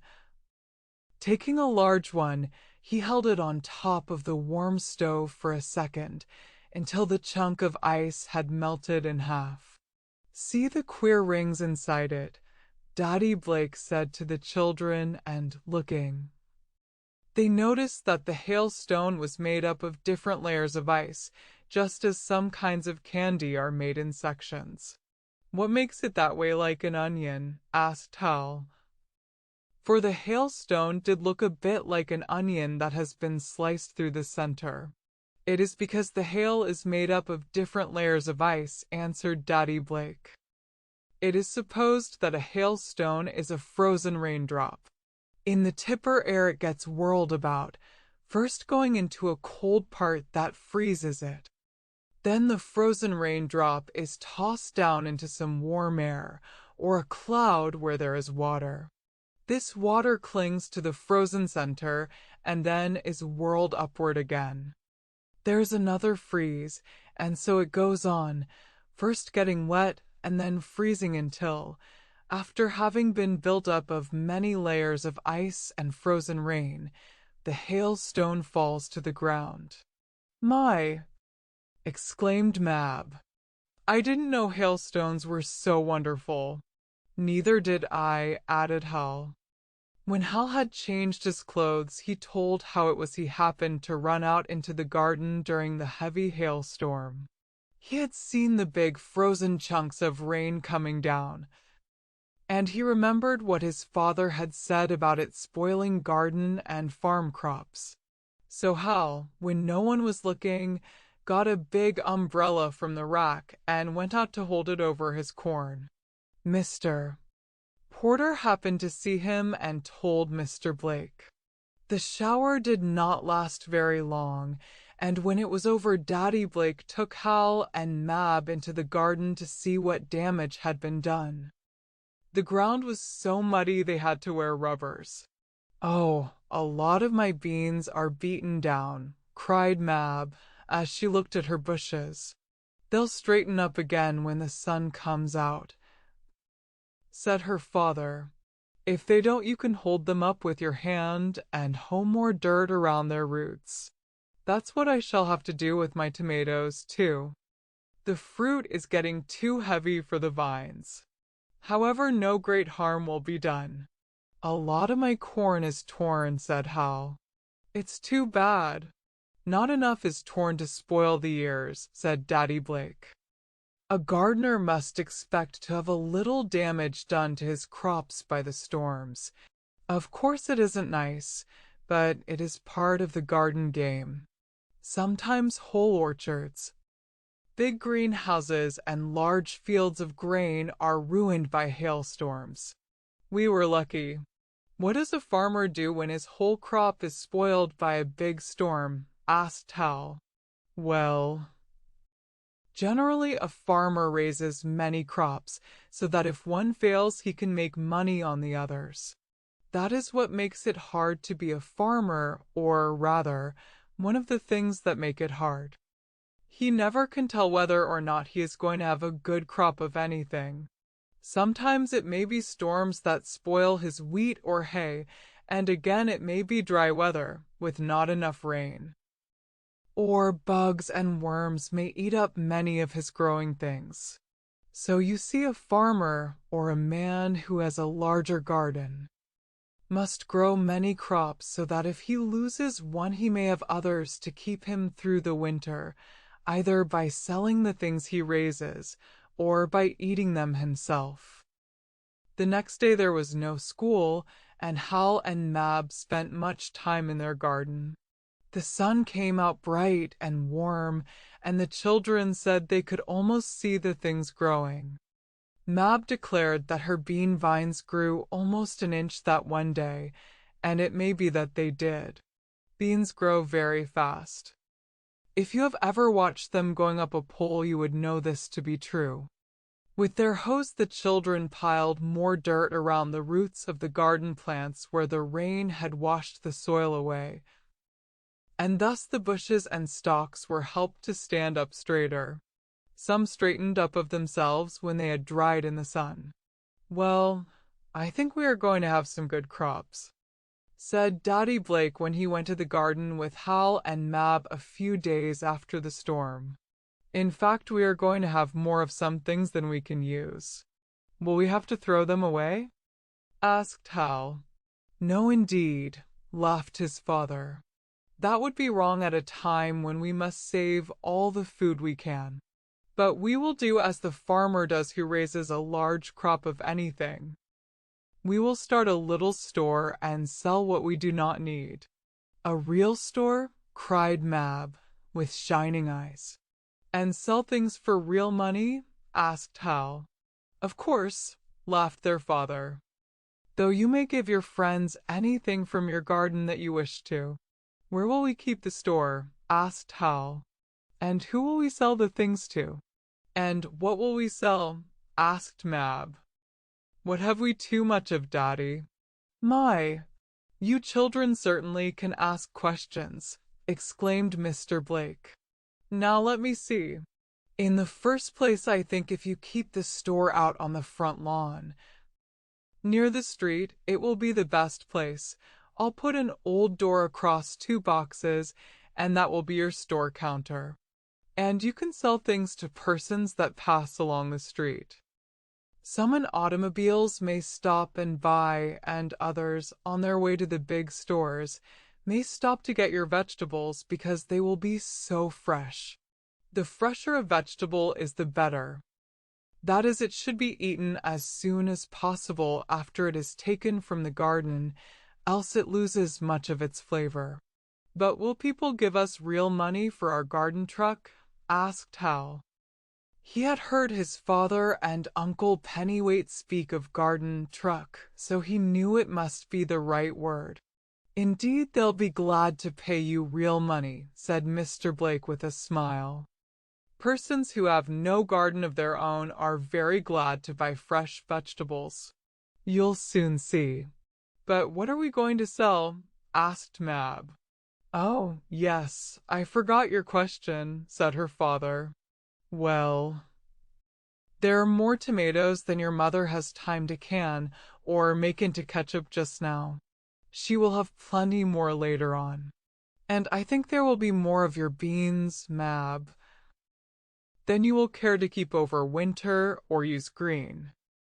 taking a large one, he held it on top of the warm stove for a second, until the chunk of ice had melted in half. See the queer rings inside it, Daddy Blake said to the children, and looking, they noticed that the hailstone was made up of different layers of ice, just as some kinds of candy are made in sections. What makes it that way, like an onion? Asked Hal. For the hailstone did look a bit like an onion that has been sliced through the center. It is because the hail is made up of different layers of ice, answered Daddy Blake. It is supposed that a hailstone is a frozen raindrop. In the tipper air it gets whirled about, first going into a cold part that freezes it. Then the frozen raindrop is tossed down into some warm air, or a cloud where there is water. This water clings to the frozen center and then is whirled upward again. There's another freeze, and so it goes on, first getting wet and then freezing until, after having been built up of many layers of ice and frozen rain, the hailstone falls to the ground. My! Exclaimed Mab. I didn't know hailstones were so wonderful. Neither did I, added Hal. When Hal had changed his clothes, he told how it was he happened to run out into the garden during the heavy hailstorm. He had seen the big frozen chunks of rain coming down, and he remembered what his father had said about it spoiling garden and farm crops. So Hal, when no one was looking, got a big umbrella from the rack and went out to hold it over his corn. Mr. Porter happened to see him and told Mr. Blake. The shower did not last very long, and when it was over, Daddy Blake took Hal and Mab into the garden to see what damage had been done. The ground was so muddy they had to wear rubbers. Oh, a lot of my beans are beaten down, cried Mab, as she looked at her bushes. They'll straighten up again when the sun comes out, said her father. If they don't, you can hold them up with your hand and hoe more dirt around their roots. That's what I shall have to do with my tomatoes, too. The fruit is getting too heavy for the vines. However, no great harm will be done. A lot of my corn is torn, said Hal. It's too bad. Not enough is torn to spoil the ears, said Daddy Blake. A gardener must expect to have a little damage done to his crops by the storms. Of course it isn't nice, but it is part of the garden game. Sometimes whole orchards, big greenhouses, and large fields of grain are ruined by hailstorms. We were lucky. What does a farmer do when his whole crop is spoiled by a big storm? Asked Hal. Well, generally a farmer raises many crops so that if one fails he can make money on the others. That is what makes it hard to be a farmer, or rather, one of the things that make it hard. He never can tell whether or not he is going to have a good crop of anything. Sometimes it may be storms that spoil his wheat or hay, and again it may be dry weather, with not enough rain. Or bugs and worms may eat up many of his growing things. So you see, a farmer, or a man who has a larger garden, must grow many crops so that if he loses one he may have others to keep him through the winter, either by selling the things he raises or by eating them himself. The next day there was no school, and Hal and Mab spent much time in their garden. The sun came out bright and warm, and the children said they could almost see the things growing. Mab declared that her bean vines grew almost an inch that one day, and it may be that they did. Beans grow very fast. If you have ever watched them going up a pole, you would know this to be true. With their hose, the children piled more dirt around the roots of the garden plants where the rain had washed the soil away, and thus the bushes and stalks were helped to stand up straighter. Some straightened up of themselves when they had dried in the sun. Well, I think we are going to have some good crops, said Daddy Blake when he went to the garden with Hal and Mab a few days after the storm. In fact, we are going to have more of some things than we can use. Will we have to throw them away? Asked Hal. No, indeed, laughed his father. That would be wrong at a time when we must save all the food we can. But we will do as the farmer does who raises a large crop of anything. We will start a little store and sell what we do not need. A real store? Cried Mab, with shining eyes. And sell things for real money? Asked Hal. Of course, laughed their father. Though you may give your friends anything from your garden that you wish to. Where will we keep the store? Asked Hal. And who will we sell the things to? And what will we sell? Asked Mab. What have we too much of, Daddy? My, you children certainly can ask questions, exclaimed Mr. Blake. Now let me see. In the first place, I think if you keep the store out on the front lawn, near the street, it will be the best place. I'll put an old door across 2 boxes, and that will be your store counter. And you can sell things to persons that pass along the street. Some in automobiles may stop and buy, and others, on their way to the big stores, may stop to get your vegetables because they will be so fresh. The fresher a vegetable is, the better. That is, it should be eaten as soon as possible after it is taken from the garden, else it loses much of its flavor. But will people give us real money for our garden truck? Asked Hal. He had heard his father and Uncle Pennyweight speak of garden truck, so he knew it must be the right word. Indeed, they'll be glad to pay you real money, said Mr. Blake with a smile. Persons who have no garden of their own are very glad to buy fresh vegetables. You'll soon see. But what are we going to sell? Asked Mab. Oh, yes, I forgot your question, said her father. Well, there are more tomatoes than your mother has time to can or make into ketchup just now. She will have plenty more later on. And I think there will be more of your beans, Mab. Then you will care to keep over winter or use green.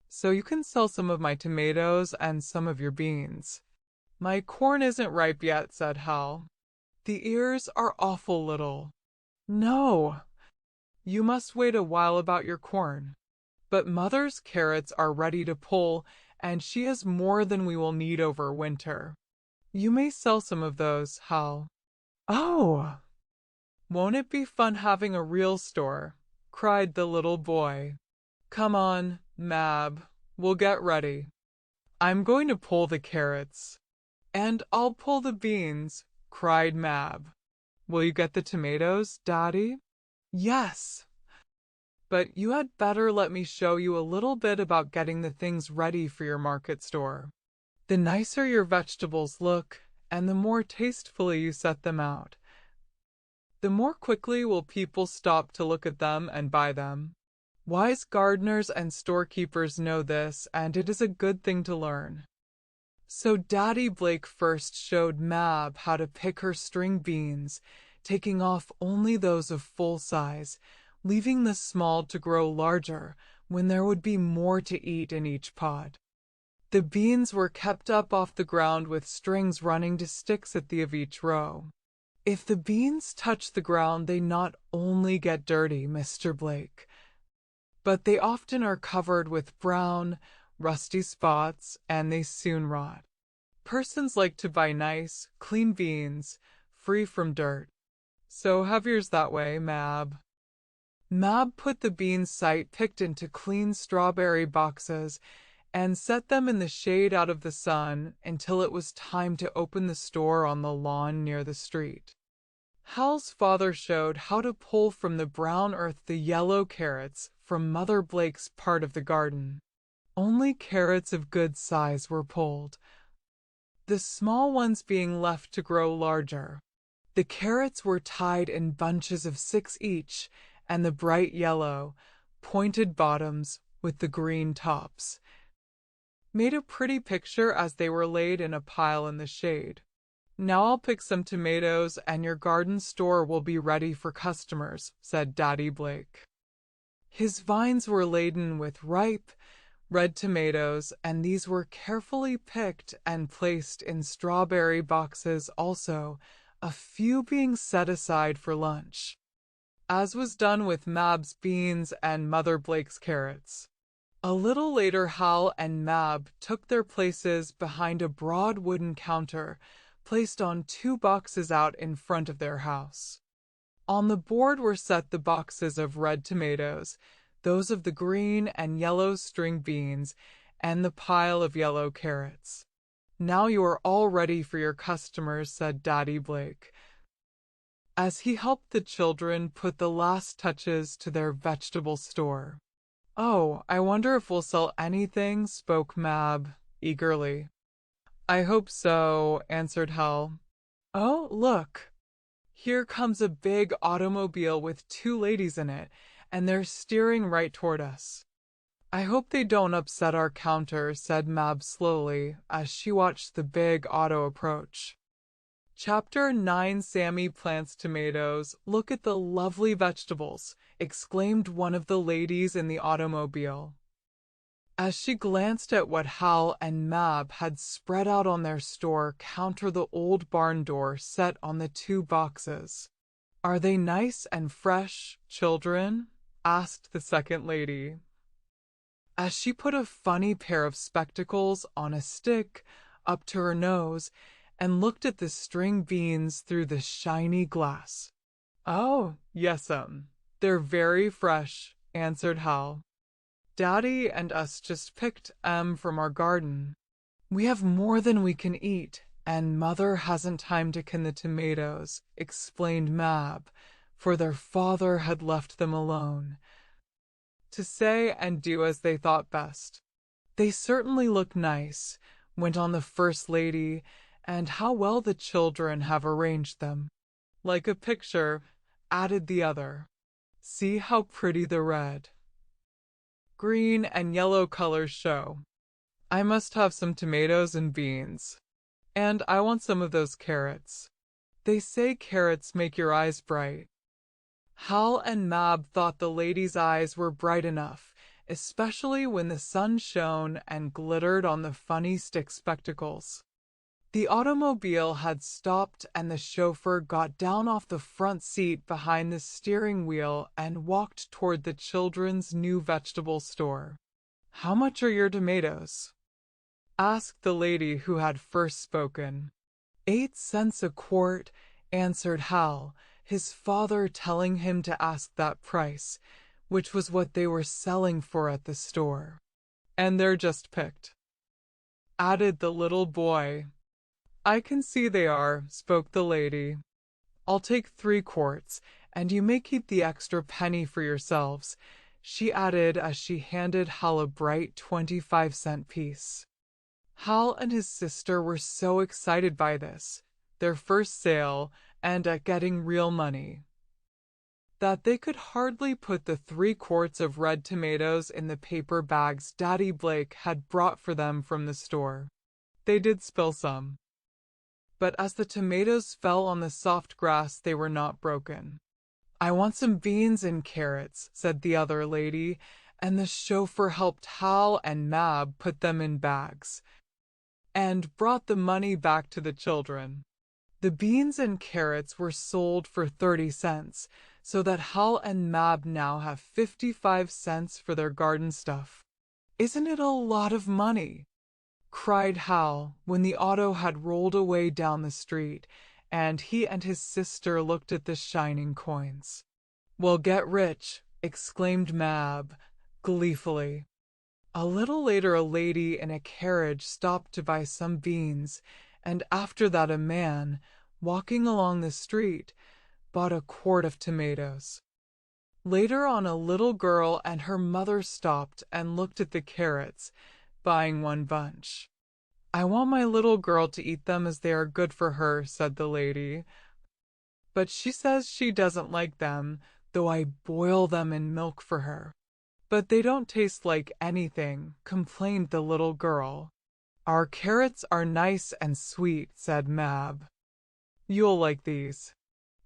So you can sell some of my tomatoes and some of your beans. My corn isn't ripe yet, said Hal. The ears are awful little. No, you must wait a while about your corn. But Mother's carrots are ready to pull, and she has more than we will need over winter. You may sell some of those, Hal. Oh! Won't it be fun having a real store? Cried the little boy. Come on, Mab, we'll get ready. I'm going to pull the carrots. And I'll pull the beans, cried Mab. Will you get the tomatoes, Daddy? Yes. But you had better let me show you a little bit about getting the things ready for your market store. The nicer your vegetables look, and the more tastefully you set them out, the more quickly will people stop to look at them and buy them. Wise gardeners and storekeepers know this, and it is a good thing to learn. So Daddy Blake first showed Mab how to pick her string beans, taking off only those of full size, leaving the small to grow larger when there would be more to eat in each pod. The beans were kept up off the ground with strings running to sticks at the end of each row. If the beans touch the ground, they not only get dirty, Mr. Blake, but they often are covered with brown, rusty spots, and they soon rot. Persons like to buy nice, clean beans, free from dirt. So have yours that way, Mab. Mab put the beans Sight picked into clean strawberry boxes and set them in the shade out of the sun until it was time to open the store on the lawn near the street. Hal's father showed how to pull from the brown earth the yellow carrots from Mother Blake's part of the garden. Only carrots of good size were pulled, the small ones being left to grow larger. The carrots were tied in bunches of 6 each, and the bright yellow, pointed bottoms with the green tops made a pretty picture as they were laid in a pile in the shade. Now I'll pick some tomatoes and your garden store will be ready for customers, said Daddy Blake. His vines were laden with ripe, red tomatoes, and these were carefully picked and placed in strawberry boxes also, a few being set aside for lunch, as was done with Mab's beans and Mother Blake's carrots. A little later Hal and Mab took their places behind a broad wooden counter placed on 2 boxes out in front of their house. On the board were set the boxes of red tomatoes, those of the green and yellow string beans, and the pile of yellow carrots. Now you are all ready for your customers, said Daddy Blake, as he helped the children put the last touches to their vegetable store. Oh, I wonder if we'll sell anything, spoke Mab eagerly. I hope so, answered Hal. Oh, look! Here comes a big automobile with 2 ladies in it, and they're steering right toward us. I hope they don't upset our counter, said Mab slowly, as she watched the big auto approach. Chapter 9 Sammy Plants Tomatoes. Look at the lovely vegetables, exclaimed one of the ladies in the automobile, as she glanced at what Hal and Mab had spread out on their store counter, the old barn door set on the 2 boxes. Are they nice and fresh, children? Asked the second lady, as she put a funny pair of spectacles on a stick up to her nose and looked at the string beans through the shiny glass. Oh, yes'm, they're very fresh, answered Hal. Daddy and us just picked 'em from our garden. We have more than we can eat, and Mother hasn't time to can the tomatoes, explained Mab, for their father had left them alone, to say and do as they thought best. They certainly look nice, went on the first lady, and how well the children have arranged them. Like a picture, added the other. See how pretty the red, green, and yellow colors show. I must have some tomatoes and beans. And I want some of those carrots. They say carrots make your eyes bright. Hal and Mab thought the lady's eyes were bright enough, especially when the sun shone and glittered on the funny stick spectacles. The automobile had stopped and the chauffeur got down off the front seat behind the steering wheel and walked toward the children's new vegetable store. How much are your tomatoes? Asked the lady who had first spoken. 8 cents a quart, answered Hal, his father telling him to ask that price, which was what they were selling for at the store. And they're just picked. added the little boy. I can see they are, spoke the lady. I'll take 3 quarts, and you may keep the extra penny for yourselves, she added as she handed Hal a bright 25-cent piece. Hal and his sister were so excited by this, their first sale, and at getting real money, that they could hardly put the 3 quarts of red tomatoes in the paper bags Daddy Blake had brought for them from the store. They did spill some, but as the tomatoes fell on the soft grass they were not broken. I want some beans and carrots, said the other lady, and the chauffeur helped Hal and Mab put them in bags, and brought the money back to the children. The beans and carrots were sold for 30 cents, so that Hal and Mab now have 55 cents for their garden stuff. Isn't it a lot of money? Cried Hal when the auto had rolled away down the street, and he and his sister looked at the shining coins. Well, get rich, exclaimed Mab, gleefully. A little later a lady in a carriage stopped to buy some beans, and after that a man, walking along the street, bought a quart of tomatoes. Later on a little girl and her mother stopped and looked at the carrots, buying 1 bunch. I want my little girl to eat them as they are good for her, said the lady. But she says she doesn't like them, though I boil them in milk for her. But they don't taste like anything, complained the little girl. Our carrots are nice and sweet, said Mab. You'll like these.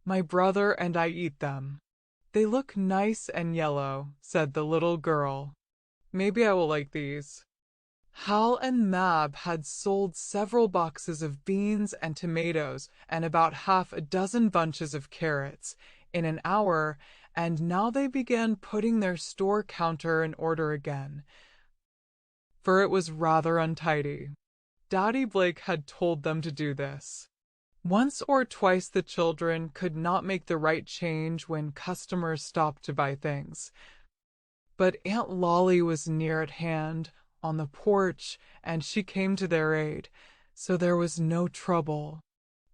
My brother and I eat them. They look nice and yellow, said the little girl. Maybe I will like these. Hal and Mab had sold several boxes of beans and tomatoes and about half a dozen bunches of carrots in an hour, and now they began putting their store counter in order again, for it was rather untidy. Daddy Blake had told them to do this. Once or twice the children could not make the right change when customers stopped to buy things, but Aunt Lolly was near at hand, on the porch, and she came to their aid, so there was no trouble.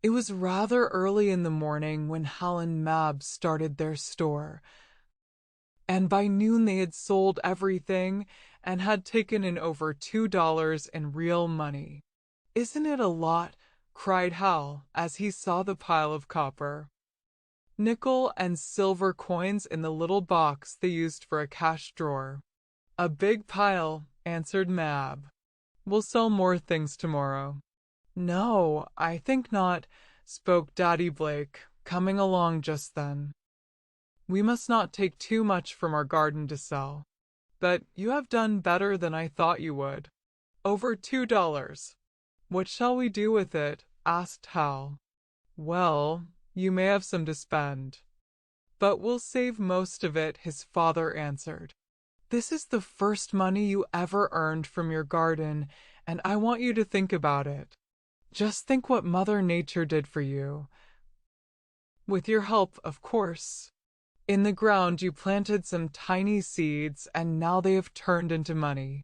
It was rather early in the morning when Hal and Mab started their store, and by noon they had sold everything and had taken in over $2 in real money. Isn't it a lot? Cried Hal as he saw the pile of copper, nickel, and silver coins in the little box they used for a cash drawer. A big pile, answered Mab. We'll sell more things tomorrow. No, I think not, spoke Daddy Blake, coming along just then. We must not take too much from our garden to sell. But you have done better than I thought you would. Over $2. What shall we do with it? Asked Hal. Well, you may have some to spend. But we'll save most of it, his father answered. This is the first money you ever earned from your garden, and I want you to think about it. Just think what Mother Nature did for you. With your help, of course. In the ground you planted some tiny seeds, and now they have turned into money.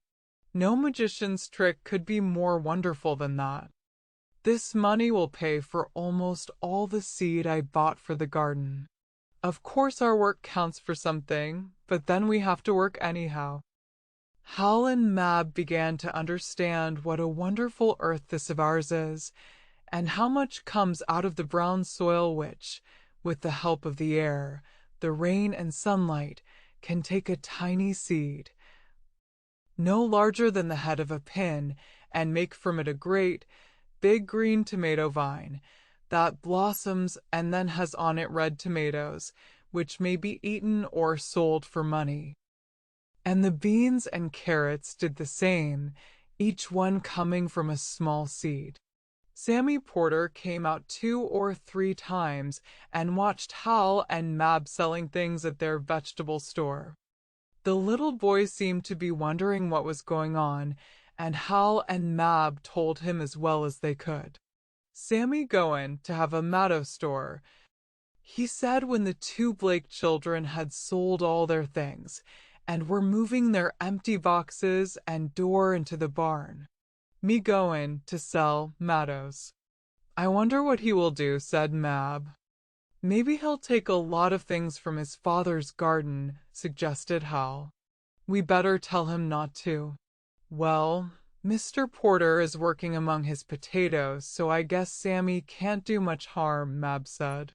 No magician's trick could be more wonderful than that. This money will pay for almost all the seed I bought for the garden. Of course our work counts for something, but then we have to work anyhow. Hal and Mab began to understand what a wonderful earth this of ours is, and how much comes out of the brown soil which, with the help of the air, the rain and sunlight, can take a tiny seed, no larger than the head of a pin, and make from it a great, big green tomato vine, that blossoms and then has on it red tomatoes, which may be eaten or sold for money. And the beans and carrots did the same, each one coming from a small seed. Sammy Porter came out 2 or 3 times and watched Hal and Mab selling things at their vegetable store. The little boy seemed to be wondering what was going on, and Hal and Mab told him as well as they could. Sammy going to have a matto store, he said when the 2 Blake children had sold all their things and were moving their empty boxes and door into the barn. Me goin' to sell tomatoes. I wonder what he will do, said Mab. Maybe he'll take a lot of things from his father's garden, suggested Hal. We better tell him not to. Well, Mr. Porter is working among his potatoes, so I guess Sammy can't do much harm, Mab said.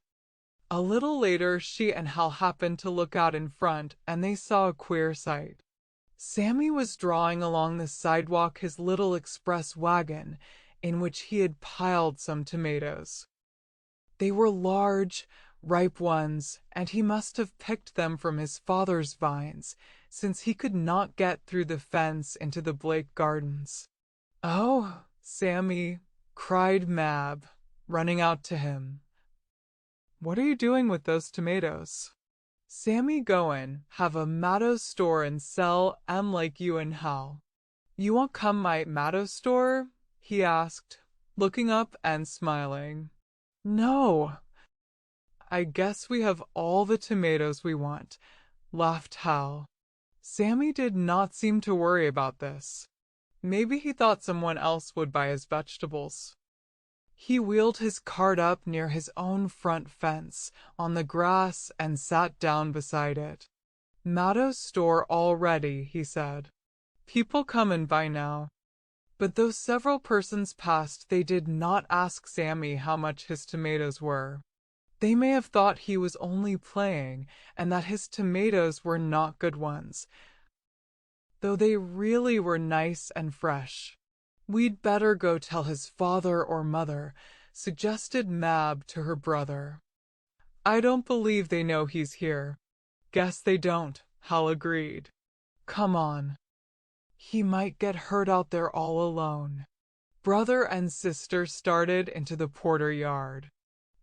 A little later, she and Hal happened to look out in front, and they saw a queer sight. Sammy was drawing along the sidewalk his little express wagon, in which he had piled some tomatoes. They were large, ripe ones, and he must have picked them from his father's vines, since he could not get through the fence into the Blake gardens. "Oh, Sammy," cried Mab, running out to him. "What are you doing with those tomatoes?" "Sammy goin' have a tomato store and sell 'em like you and Hal." "You want come my tomato store?" he asked, looking up and smiling. "No. I guess we have all the tomatoes we want," laughed Hal. Sammy did not seem to worry about this. Maybe he thought someone else would buy his vegetables. He wheeled his cart up near his own front fence on the grass and sat down beside it. "Tomato store all ready," he said. "People come and buy now." But though several persons passed, they did not ask Sammy how much his tomatoes were. They may have thought he was only playing, and that his tomatoes were not good ones, though they really were nice and fresh. "We'd better go tell his father or mother," suggested Mab to her brother. "I don't believe they know he's here." "Guess they don't," Hal agreed. "Come on. He might get hurt out there all alone." Brother and sister started into the Porter yard.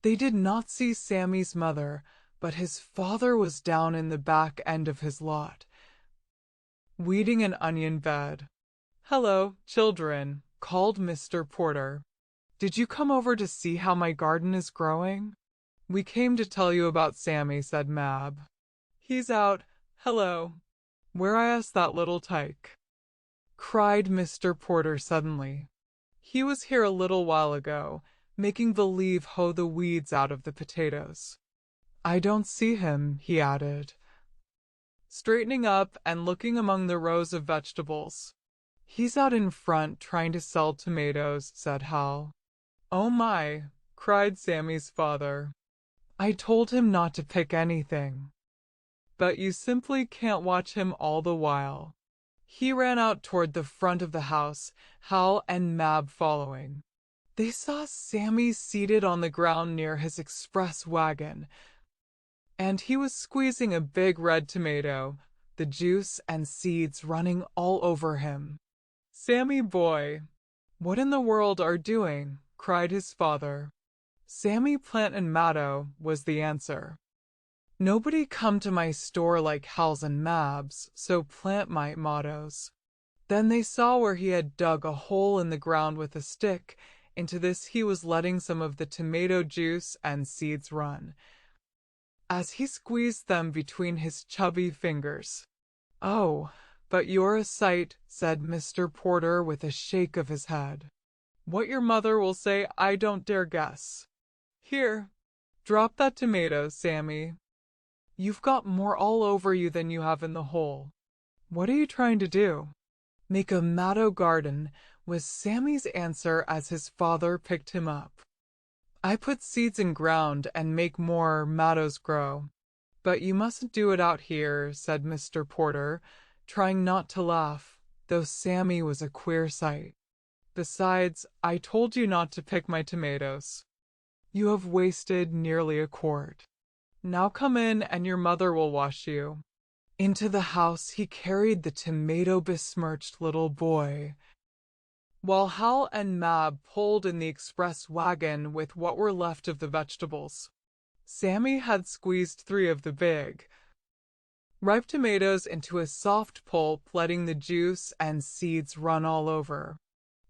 They did not see Sammy's mother, but his father was down in the back end of his lot, weeding an onion bed. "Hello, children," called Mr. Porter. "Did you come over to see how my garden is growing?" "We came to tell you about Sammy," said Mab. "He's out. Hello. Where is that little tyke?" cried Mr. Porter suddenly. "He was here a little while ago, making believe hoe the weeds out of the potatoes." "I don't see him," he added, straightening up and looking among the rows of vegetables. "He's out in front trying to sell tomatoes," said Hal. "Oh my!" cried Sammy's father. "I told him not to pick anything." "But you simply can't watch him all the while." He ran out toward the front of the house, Hal and Mab following. They saw Sammy seated on the ground near his express wagon, and he was squeezing a big red tomato, the juice and seeds running all over him. "Sammy boy, what in the world are doing?" cried his father. "Sammy plant and matto," was the answer. "Nobody come to my store like Hal's and Mab's, so plant my mottos." Then they saw where he had dug a hole in the ground with a stick. Into this he was letting some of the tomato juice and seeds run, as he squeezed them between his chubby fingers. "Oh, but you're a sight," said Mr. Porter with a shake of his head. "What your mother will say I don't dare guess. Here, drop that tomato, Sammy. You've got more all over you than you have in the hole. What are you trying to do?" "Make a matto garden," was Sammy's answer as his father picked him up. "I put seeds in ground and make more mattos grow. But you mustn't do it out here," said Mr. Porter, trying not to laugh, though Sammy was a queer sight. "Besides, I told you not to pick my tomatoes. You have wasted nearly a quart. Now come in and your mother will wash you." Into the house he carried the tomato-besmirched little boy, while Hal and Mab pulled in the express wagon with what were left of the vegetables. Sammy had squeezed 3 of the big, ripe tomatoes into a soft pulp, letting the juice and seeds run all over.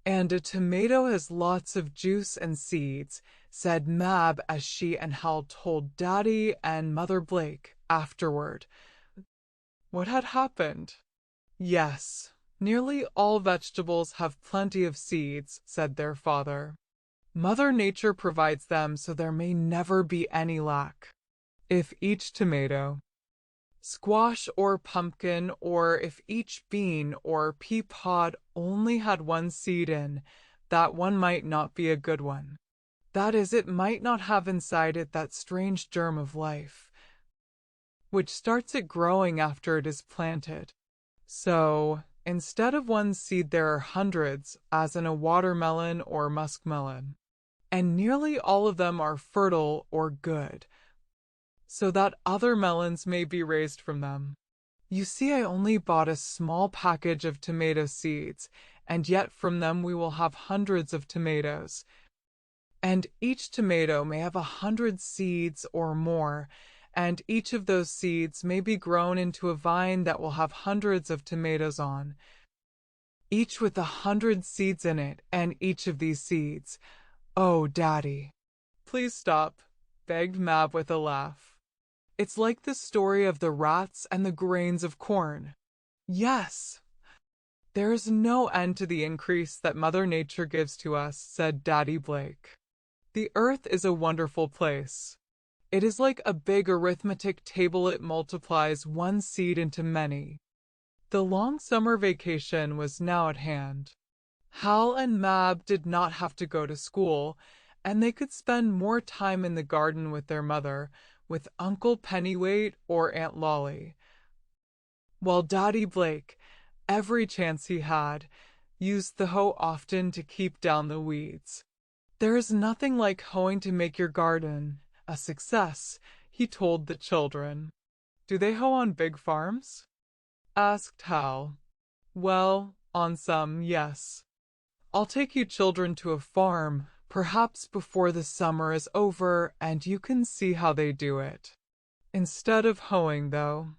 "And a tomato has lots of juice and seeds," said Mab as she and Hal told Daddy and Mother Blake afterward what had happened. "Yes, "Nearly all vegetables have plenty of seeds," said their father. "Mother Nature provides them so there may never be any lack. If each tomato, squash or pumpkin, or if each bean or pea pod only had one seed in, that one might not be a good one. That is, it might not have inside it that strange germ of life, which starts it growing after it is planted. So, instead of one seed there are hundreds, as in a watermelon or muskmelon, and nearly all of them are fertile or good, so that other melons may be raised from them. You see, I only bought a small package of tomato seeds, and yet from them we will have hundreds of tomatoes. And each tomato may have 100 seeds or more, and each of those seeds may be grown into a vine that will have hundreds of tomatoes on, each with 100 seeds in it, and each of these seeds. Oh, Daddy." "Please stop," begged Mab with a laugh. "It's like the story of the rats and the grains of corn." "Yes, there is no end to the increase that Mother Nature gives to us," said Daddy Blake. "The earth is a wonderful place. It is like a big arithmetic table. It multiplies one seed into many." The long summer vacation was now at hand. Hal and Mab did not have to go to school, and they could spend more time in the garden with their mother, with Uncle Pennyweight or Aunt Lolly, while Daddy Blake, every chance he had, used the hoe often to keep down the weeds. "There is nothing like hoeing to make your garden a success," he told the children. "Do they hoe on big farms?" asked Hal. "Well, on some, yes. I'll take you children to a farm, perhaps before the summer is over, and you can see how they do it. Instead of hoeing, though,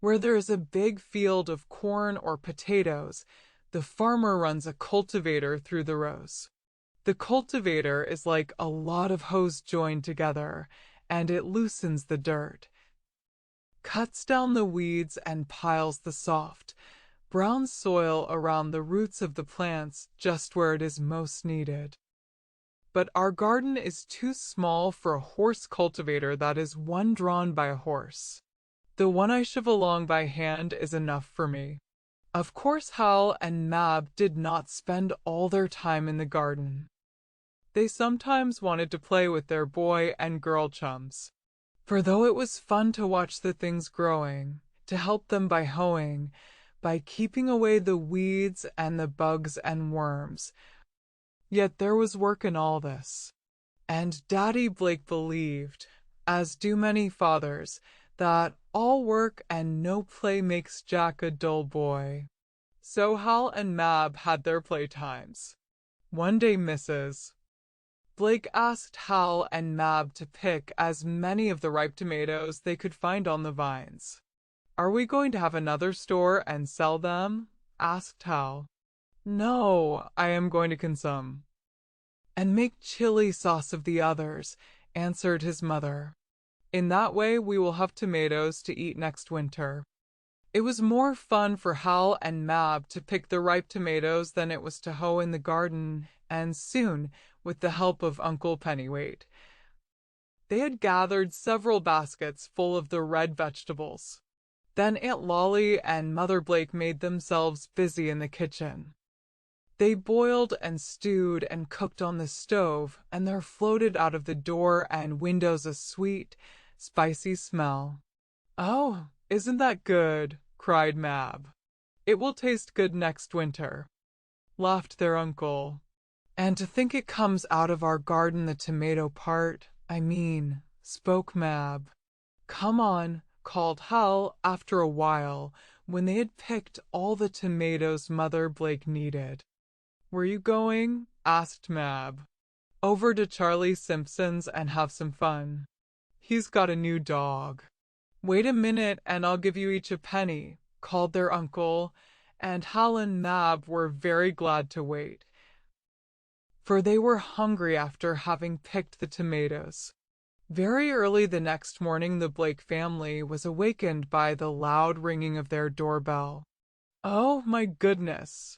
where there is a big field of corn or potatoes, the farmer runs a cultivator through the rows. The cultivator is like a lot of hoes joined together, and it loosens the dirt, cuts down the weeds, and piles the soft, brown soil around the roots of the plants just where it is most needed. But our garden is too small for a horse cultivator, that is, one drawn by a horse. The one I shove along by hand is enough for me." Of course, Hal and Mab did not spend all their time in the garden. They sometimes wanted to play with their boy and girl chums. For though it was fun to watch the things growing, to help them by hoeing, by keeping away the weeds and the bugs and worms, yet there was work in all this. And Daddy Blake believed, as do many fathers, that all work and no play makes Jack a dull boy. So Hal and Mab had their playtimes. One day Mrs. Blake asked Hal and Mab to pick as many of the ripe tomatoes they could find on the vines. "Are we going to have another store and sell them?" asked Hal. "No, I am going to consume and make chili sauce of the others," answered his mother. "In that way we will have tomatoes to eat next winter." It was more fun for Hal and Mab to pick the ripe tomatoes than it was to hoe in the garden, and soon, with the help of Uncle Pennyweight, they had gathered several baskets full of the red vegetables. Then Aunt Lolly and Mother Blake made themselves busy in the kitchen. They boiled and stewed and cooked on the stove, and there floated out of the door and windows a sweet, spicy smell. "Oh, isn't that good?" cried Mab. "It will taste good next winter," laughed their uncle. "And to think it comes out of our garden, the tomato part, I mean," spoke Mab. "Come on," called Hal after a while, when they had picked all the tomatoes Mother Blake needed. "Where you going?" asked Mab. "Over to Charlie Simpson's and have some fun. He's got a new dog." "Wait a minute and I'll give you each a penny," called their uncle, and Hal and Mab were very glad to wait, for they were hungry after having picked the tomatoes. Very early the next morning the Blake family was awakened by the loud ringing of their doorbell. "Oh my goodness!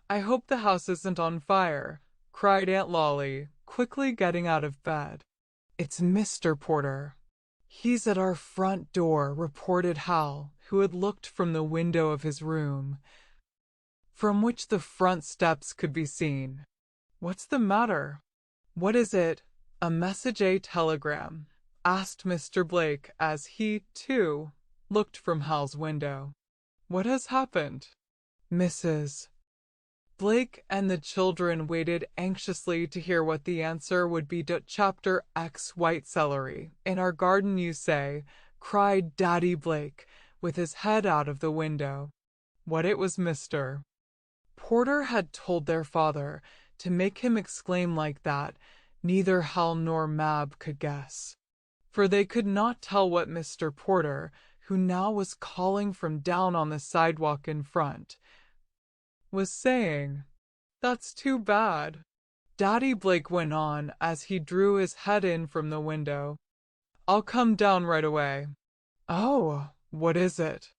I hope the house isn't on fire," cried Aunt Lolly, quickly getting out of bed. "It's Mr. Porter. He's at our front door," reported Hal, who had looked from the window of his room, from which the front steps could be seen. "What's the matter? What is it? A message, a telegram?" asked Mr. Blake as he, too, looked from Hal's window. "What has happened?" Mrs. Blake and the children waited anxiously to hear what the answer would be to Chapter X. "White celery in our garden, you say?" cried Daddy Blake, with his head out of the window. What it was Mr. Porter had told their father to make him exclaim like that, neither Hal nor Mab could guess, for they could not tell what Mr. Porter, who now was calling from down on the sidewalk in front, was saying. "That's too bad," Daddy Blake went on as he drew his head in from the window. "I'll come down right away." "Oh, what is it?"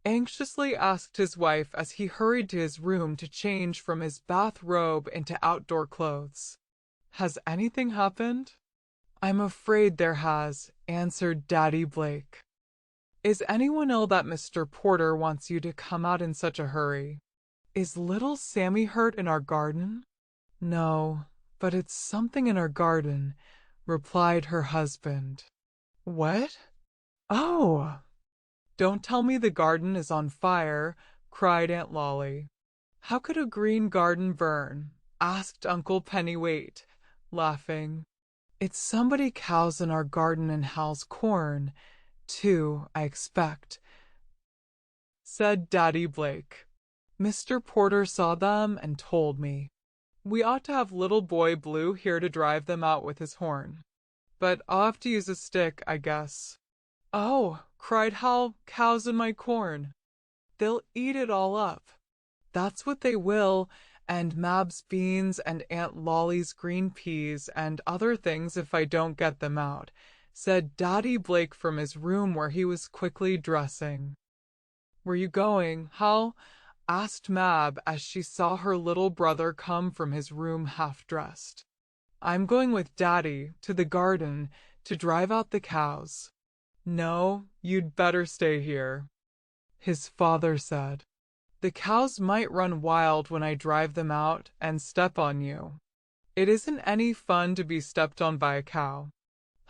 anxiously asked his wife as he hurried to his room to change from his bathrobe into outdoor clothes. "Has anything happened?" "I'm afraid there has," answered Daddy Blake. "Is anyone ill that Mr. Porter wants you to come out in such a hurry?" "Is little Sammy hurt in our garden?" "No, but it's something in our garden," replied her husband. "What? Oh! Don't tell me the garden is on fire," cried Aunt Lolly. "How could a green garden burn?" asked Uncle Pennywait, laughing. "It's somebody cows in our garden and Hal's corn, too, I expect," said Daddy Blake. "Mr. Porter saw them and told me. We ought to have little boy Blue here to drive them out with his horn. But I'll have to use a stick, I guess." "Oh!" cried Hal, "cows in my corn. They'll eat it all up." "That's what they will, and Mab's beans and Aunt Lolly's green peas and other things if I don't get them out," said Daddy Blake from his room where he was quickly dressing. "Where you going, Hal?" asked Mab as she saw her little brother come from his room half-dressed. "I'm going with Daddy to the garden to drive out the cows." "No, you'd better stay here," his father said. "The cows might run wild when I drive them out and step on you. It isn't any fun to be stepped on by a cow."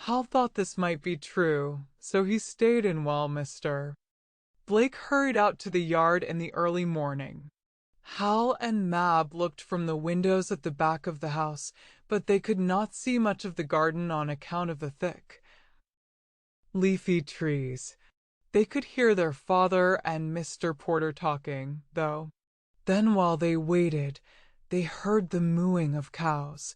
Hal thought this might be true, so he stayed in while Mr. Blake hurried out to the yard in the early morning. Hal and Mab looked from the windows at the back of the house, but they could not see much of the garden on account of the thick, leafy trees. They could hear their father and Mr. Porter talking, though. Then while they waited, they heard the mooing of cows.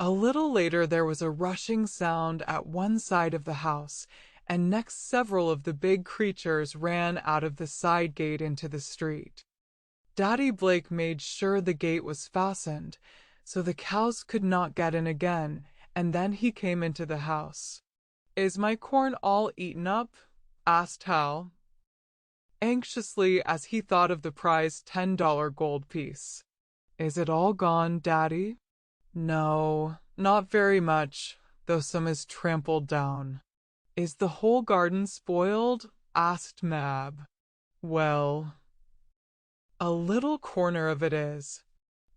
A little later there was a rushing sound at one side of the house, and next several of the big creatures ran out of the side gate into the street. Daddy Blake made sure the gate was fastened, so the cows could not get in again, and then he came into the house. "Is my corn all eaten up?" asked Hal, anxiously as he thought of the prized $10 gold piece. "Is it all gone, Daddy?" "No, not very much, though some is trampled down." "Is the whole garden spoiled?" asked Mab. "Well, a little corner of it is.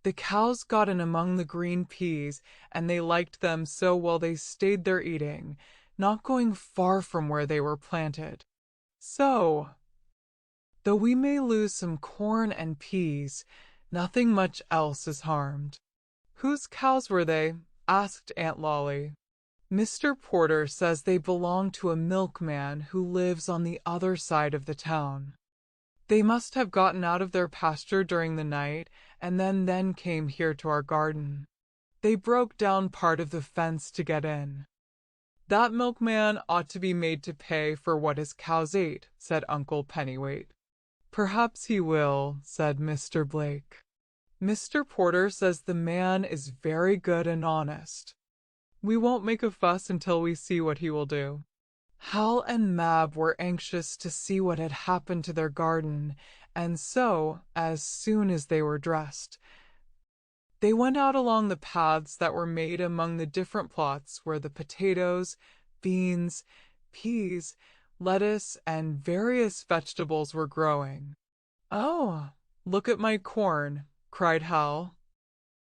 The cows got in among the green peas, and they liked them so well they stayed there eating, not going far from where they were planted. So, though we may lose some corn and peas, nothing much else is harmed." "Whose cows were they?" asked Aunt Lolly. "Mr. Porter says they belong to a milkman who lives on the other side of the town. They must have gotten out of their pasture during the night and then came here to our garden. They broke down part of the fence to get in." "That milkman ought to be made to pay for what his cows ate," said Uncle Pennywait. "Perhaps he will," said Mr. Blake. "Mr. Porter says the man is very good and honest. We won't make a fuss until we see what he will do." Hal and Mab were anxious to see what had happened to their garden, and so, as soon as they were dressed, they went out along the paths that were made among the different plots where the potatoes, beans, peas, lettuce, and various vegetables were growing. "Oh, look at my corn," cried Hal.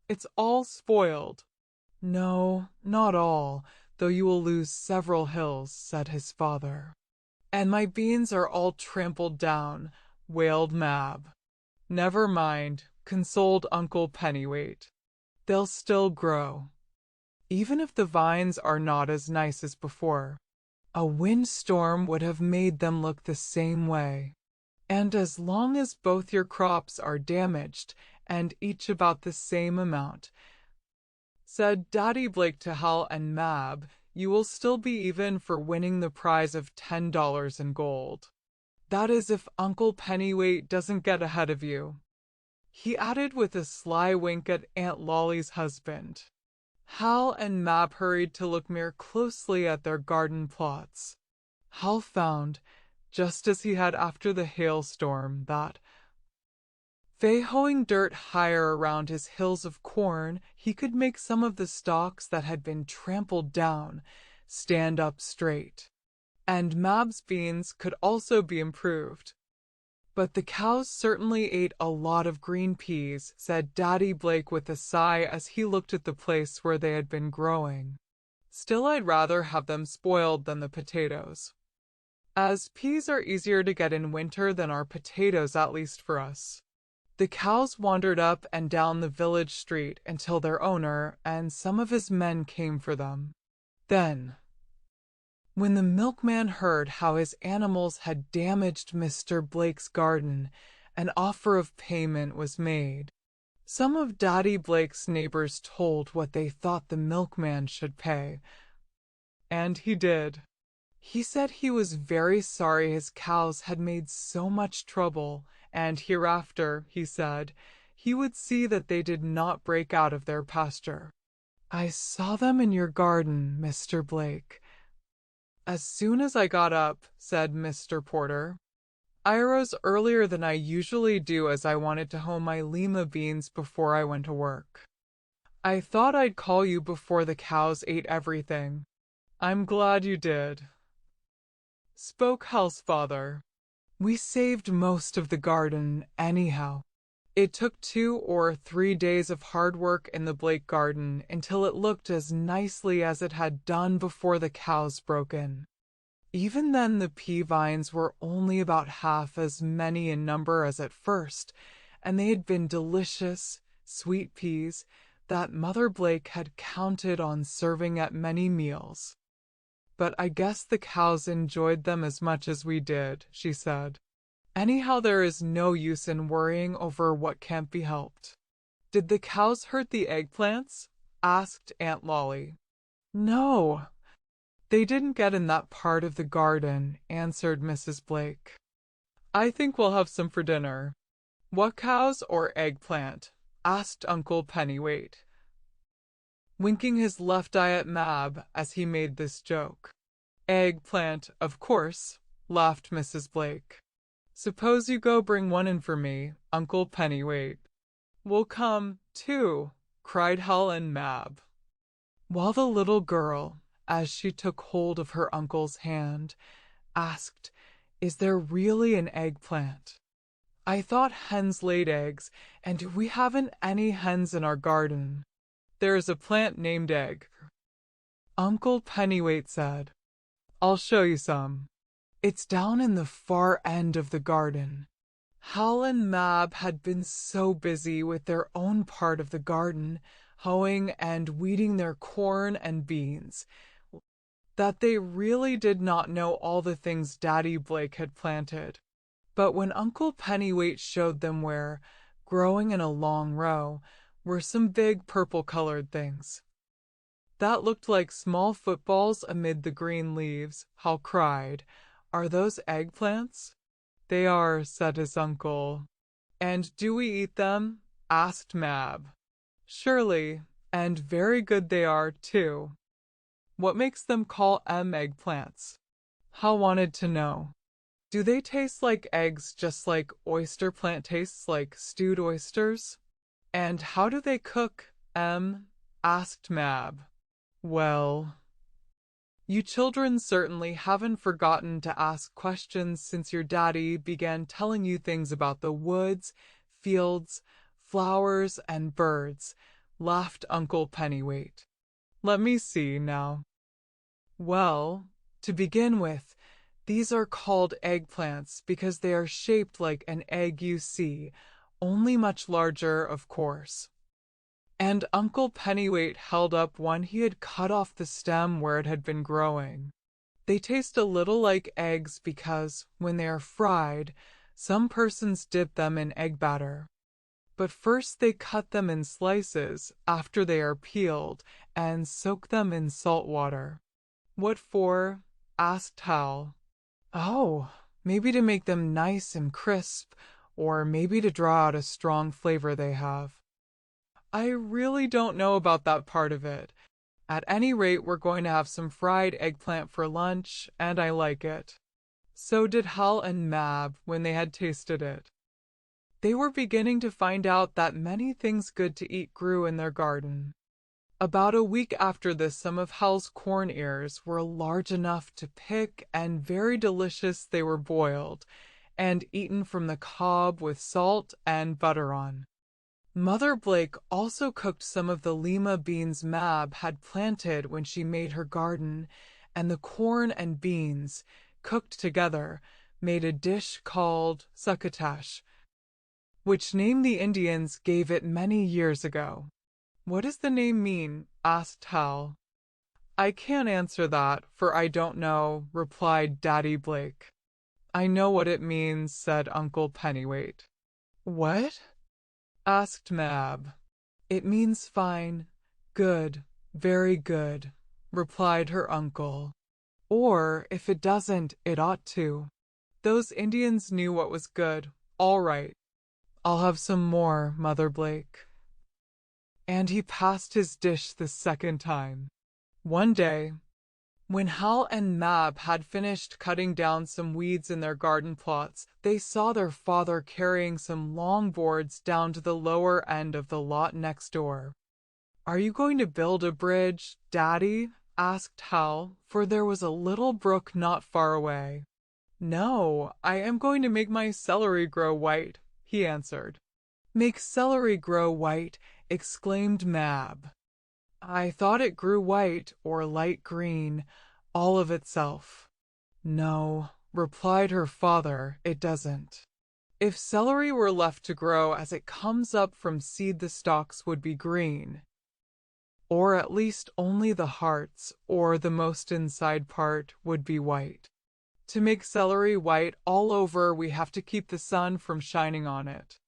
"It's all spoiled." "No, not all, though you will lose several hills," said his father. "And my beans are all trampled down," wailed Mab. "Never mind," consoled Uncle Pennyweight. "They'll still grow, even if the vines are not as nice as before. A windstorm would have made them look the same way. And as long as both your crops are damaged, and each about the same amount," said Daddy Blake to Hal and Mab, "you will still be even for winning the prize of $10 in gold. That is if Uncle Pennyweight doesn't get ahead of you," he added with a sly wink at Aunt Lolly's husband. Hal and Mab hurried to look more closely at their garden plots. Hal found, just as he had after the hailstorm, that by hoeing dirt higher around his hills of corn, he could make some of the stalks that had been trampled down stand up straight. And Mab's beans could also be improved. "But the cows certainly ate a lot of green peas," said Daddy Blake with a sigh as he looked at the place where they had been growing. "Still, I'd rather have them spoiled than the potatoes, as peas are easier to get in winter than are potatoes, at least for us." The cows wandered up and down the village street until their owner and some of his men came for them. Then, when the milkman heard how his animals had damaged Mr. Blake's garden, an offer of payment was made. Some of Daddy Blake's neighbors told what they thought the milkman should pay, and he did. He said he was very sorry his cows had made so much trouble, and hereafter, he said, he would see that they did not break out of their pasture. "I saw them in your garden, Mr. Blake, as soon as I got up," said Mr. Porter. "I arose earlier than I usually do as I wanted to hoe my lima beans before I went to work. I thought I'd call you before the cows ate everything." "I'm glad you did," spoke Hal's father. "We saved most of the garden, anyhow. It took 2 or 3 days of hard work in the Blake garden until it looked as nicely as it had done before the cows broke in. Even then the pea vines were only about half as many in number as at first, and they had been delicious, sweet peas that Mother Blake had counted on serving at many meals. But I guess the cows enjoyed them as much as we did," she said. "Anyhow, there is no use in worrying over what can't be helped." "Did the cows hurt the eggplants?" asked Aunt Lolly. "No, they didn't get in that part of the garden," answered Mrs. Blake. "I think we'll have some for dinner." "What cows or eggplant?" asked Uncle Pennyweight, winking his left eye at Mab as he made this joke. "Eggplant, of course," laughed Mrs. Blake. "Suppose you go bring one in for me, Uncle Pennyweight." "We'll come, too," cried Hal and Mab, while the little girl, as she took hold of her uncle's hand, asked, "Is there really an eggplant? I thought hens laid eggs, and we haven't any hens in our garden." "There is a plant named egg," Uncle Pennyweight said. "I'll show you some. It's down in the far end of the garden." Hal and Mab had been so busy with their own part of the garden, hoeing and weeding their corn and beans, that they really did not know all the things Daddy Blake had planted. But when Uncle Pennyweight showed them where, growing in a long row, were some big purple-colored things that looked like small footballs amid the green leaves, Hal cried, "Are those eggplants?" "They are," said his uncle. "And do we eat them?" asked Mab. "Surely, and very good they are, too." "What makes them call 'em eggplants?" Hal wanted to know. Do they taste like eggs just like oyster plant tastes like stewed oysters? And how do they cook, asked Mab. Well, you children certainly haven't forgotten to ask questions since your daddy began telling you things about the woods, fields, flowers, and birds, laughed Uncle Pennyweight. Let me see now. Well, to begin with, these are called eggplants because they are shaped like an egg you see, only much larger, of course. And Uncle Pennyweight held up one he had cut off the stem where it had been growing. They taste a little like eggs because, when they are fried, some persons dip them in egg batter. But first they cut them in slices after they are peeled and soak them in salt water. What for? Asked Hal. Oh, maybe to make them nice and crisp, or maybe to draw out a strong flavor they have. I really don't know about that part of it. At any rate, we're going to have some fried eggplant for lunch, and I like it. So did Hal and Mab when they had tasted it. They were beginning to find out that many things good to eat grew in their garden. About a week after this, some of Hal's corn ears were large enough to pick, and very delicious they were boiled, and eaten from the cob with salt and butter on. Mother Blake also cooked some of the lima beans Mab had planted when she made her garden, and the corn and beans, cooked together, made a dish called succotash, which name the Indians gave it many years ago. What does the name mean? Asked Hal. I can't answer that, for I don't know, replied Daddy Blake. I know what it means, said Uncle Pennyweight. What? Asked Mab. It means fine, good, very good, replied her uncle. Or, if it doesn't, it ought to. Those Indians knew what was good. All right. I'll have some more, Mother Blake. And he passed his dish the second time. One day, when Hal and Mab had finished cutting down some weeds in their garden plots, they saw their father carrying some long boards down to the lower end of the lot next door. Are you going to build a bridge, Daddy? Asked Hal, for there was a little brook not far away. No, I am going to make my celery grow white, he answered. Make celery grow white, exclaimed Mab. I thought it grew white or light green, all of itself. No, replied her father, it doesn't. If celery were left to grow as it comes up from seed, the stalks would be green, or at least only the hearts, or the most inside part, would be white. To make celery white all over, we have to keep the sun from shining on it,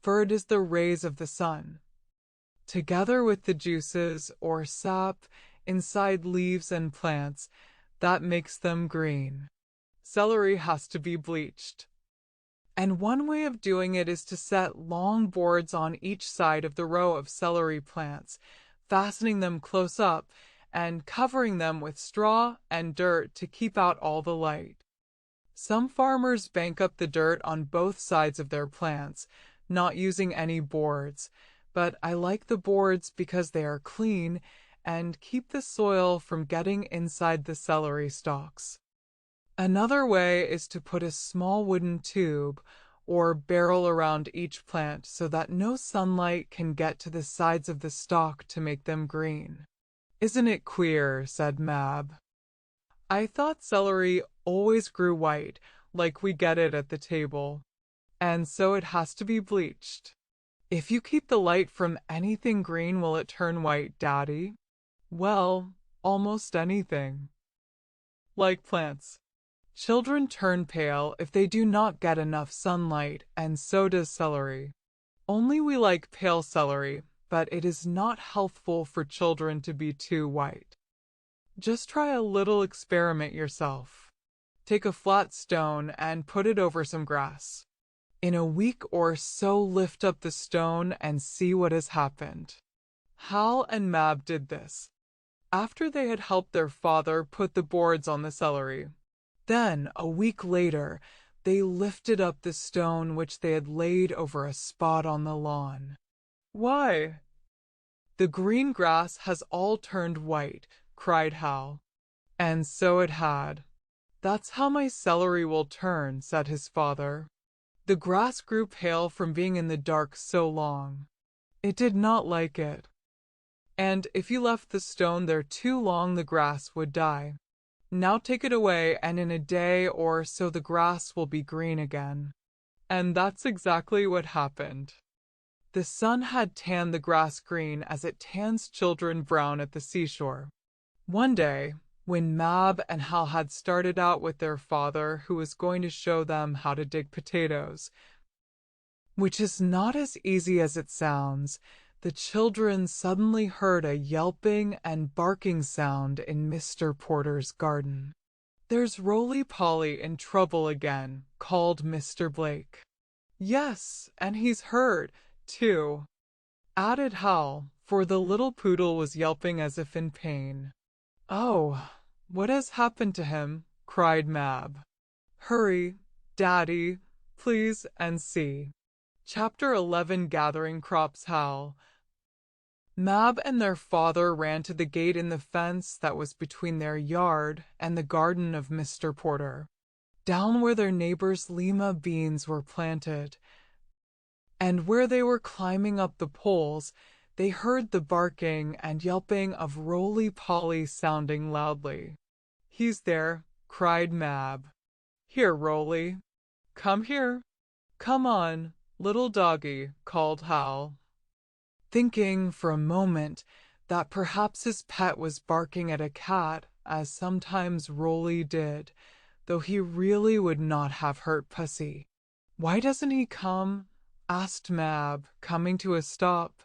for it is the rays of the sun, together with the juices or sap inside leaves and plants, that makes them green. Celery has to be bleached. And one way of doing it is to set long boards on each side of the row of celery plants, fastening them close up and covering them with straw and dirt to keep out all the light. Some farmers bank up the dirt on both sides of their plants, not using any boards, but I like the boards because they are clean and keep the soil from getting inside the celery stalks. Another way is to put a small wooden tube or barrel around each plant so that no sunlight can get to the sides of the stalk to make them green. Isn't it queer? Said Mab. I thought celery always grew white, like we get it at the table, and so it has to be bleached. If you keep the light from anything green, will it turn white, Daddy? Well, almost anything. Like plants. Children turn pale if they do not get enough sunlight, and so does celery. Only we like pale celery, but it is not healthful for children to be too white. Just try a little experiment yourself. Take a flat stone and put it over some grass. In a week or so, lift up the stone and see what has happened. Hal and Mab did this. After they had helped their father put the boards on the celery, Then, a week later, they lifted up the stone which they had laid over a spot on the lawn. "Why, the green grass has all turned white," cried Hal. And so it had. "That's how my celery will turn," said his father. The grass grew pale from being in the dark so long. It did not like it. And if you left the stone there too long, the grass would die. Now take it away, and in a day or so the grass will be green again. And that's exactly what happened. The sun had tanned the grass green as it tans children brown at the seashore. One day, when Mab and Hal had started out with their father, who was going to show them how to dig potatoes, which is not as easy as it sounds, the children suddenly heard a yelping and barking sound in Mr. Porter's garden. "There's Roly-Poly in trouble again," called Mr. Blake. "Yes, and he's hurt, too," added Hal, for the little poodle was yelping as if in pain. "Oh, what has happened to him?" cried Mab. "Hurry, Daddy, please, and see." Chapter 11, Gathering Crops. Hal. Mab and their father ran to the gate in the fence that was between their yard and the garden of Mr. Porter, down where their neighbor's lima beans were planted. And where they were climbing up the poles, they heard the barking and yelping of Roly-Poly sounding loudly. "He's there," cried Mab. "Here, Roly. Come here. Come on, little doggy," called Hal, thinking for a moment that perhaps his pet was barking at a cat, as sometimes Roly did, though he really would not have hurt Pussy. "Why doesn't he come?" asked Mab, coming to a stop,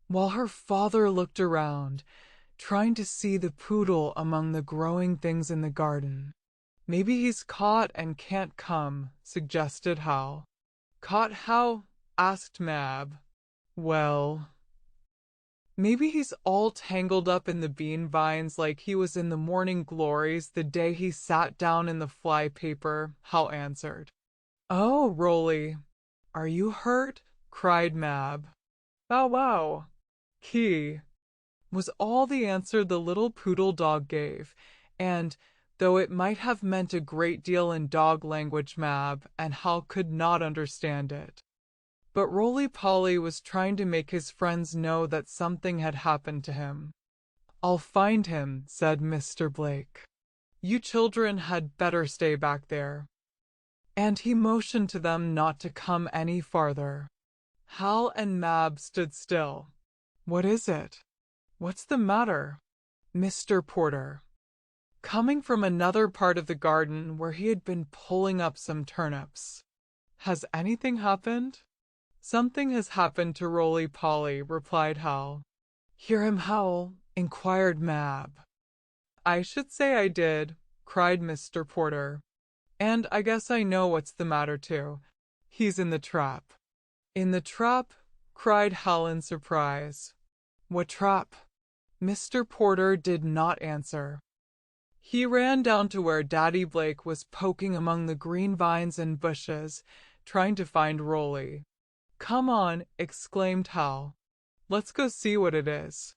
while her father looked around, trying to see the poodle among the growing things in the garden. "Maybe he's caught and can't come," suggested Hal. "Caught how?" asked Mab. "Well, maybe he's all tangled up in the bean vines like he was in the Morning Glories the day he sat down in the fly paper," Hal answered. "Oh, Roly, are you hurt?" cried Mab. "Bow wow, Key," was all the answer the little poodle dog gave, and, though it might have meant a great deal in dog language, Mab and Hal could not understand it. But Roly-Poly was trying to make his friends know that something had happened to him. "I'll find him," said Mr. Blake. "You children had better stay back there." And he motioned to them not to come any farther. Hal and Mab stood still. "What is it? What's the matter?" Mr. Porter, coming from another part of the garden where he had been pulling up some turnips. "Has anything happened?" "Something has happened to Roly-Poly," replied Hal. "Hear him howl?" inquired Mab. "I should say I did," cried Mr. Porter. "And I guess I know what's the matter too. He's in the trap." "In the trap?" cried Hal in surprise. "What trap?" Mr. Porter did not answer. He ran down to where Daddy Blake was poking among the green vines and bushes, trying to find Roly. "Come on," exclaimed Hal. "Let's go see what it is."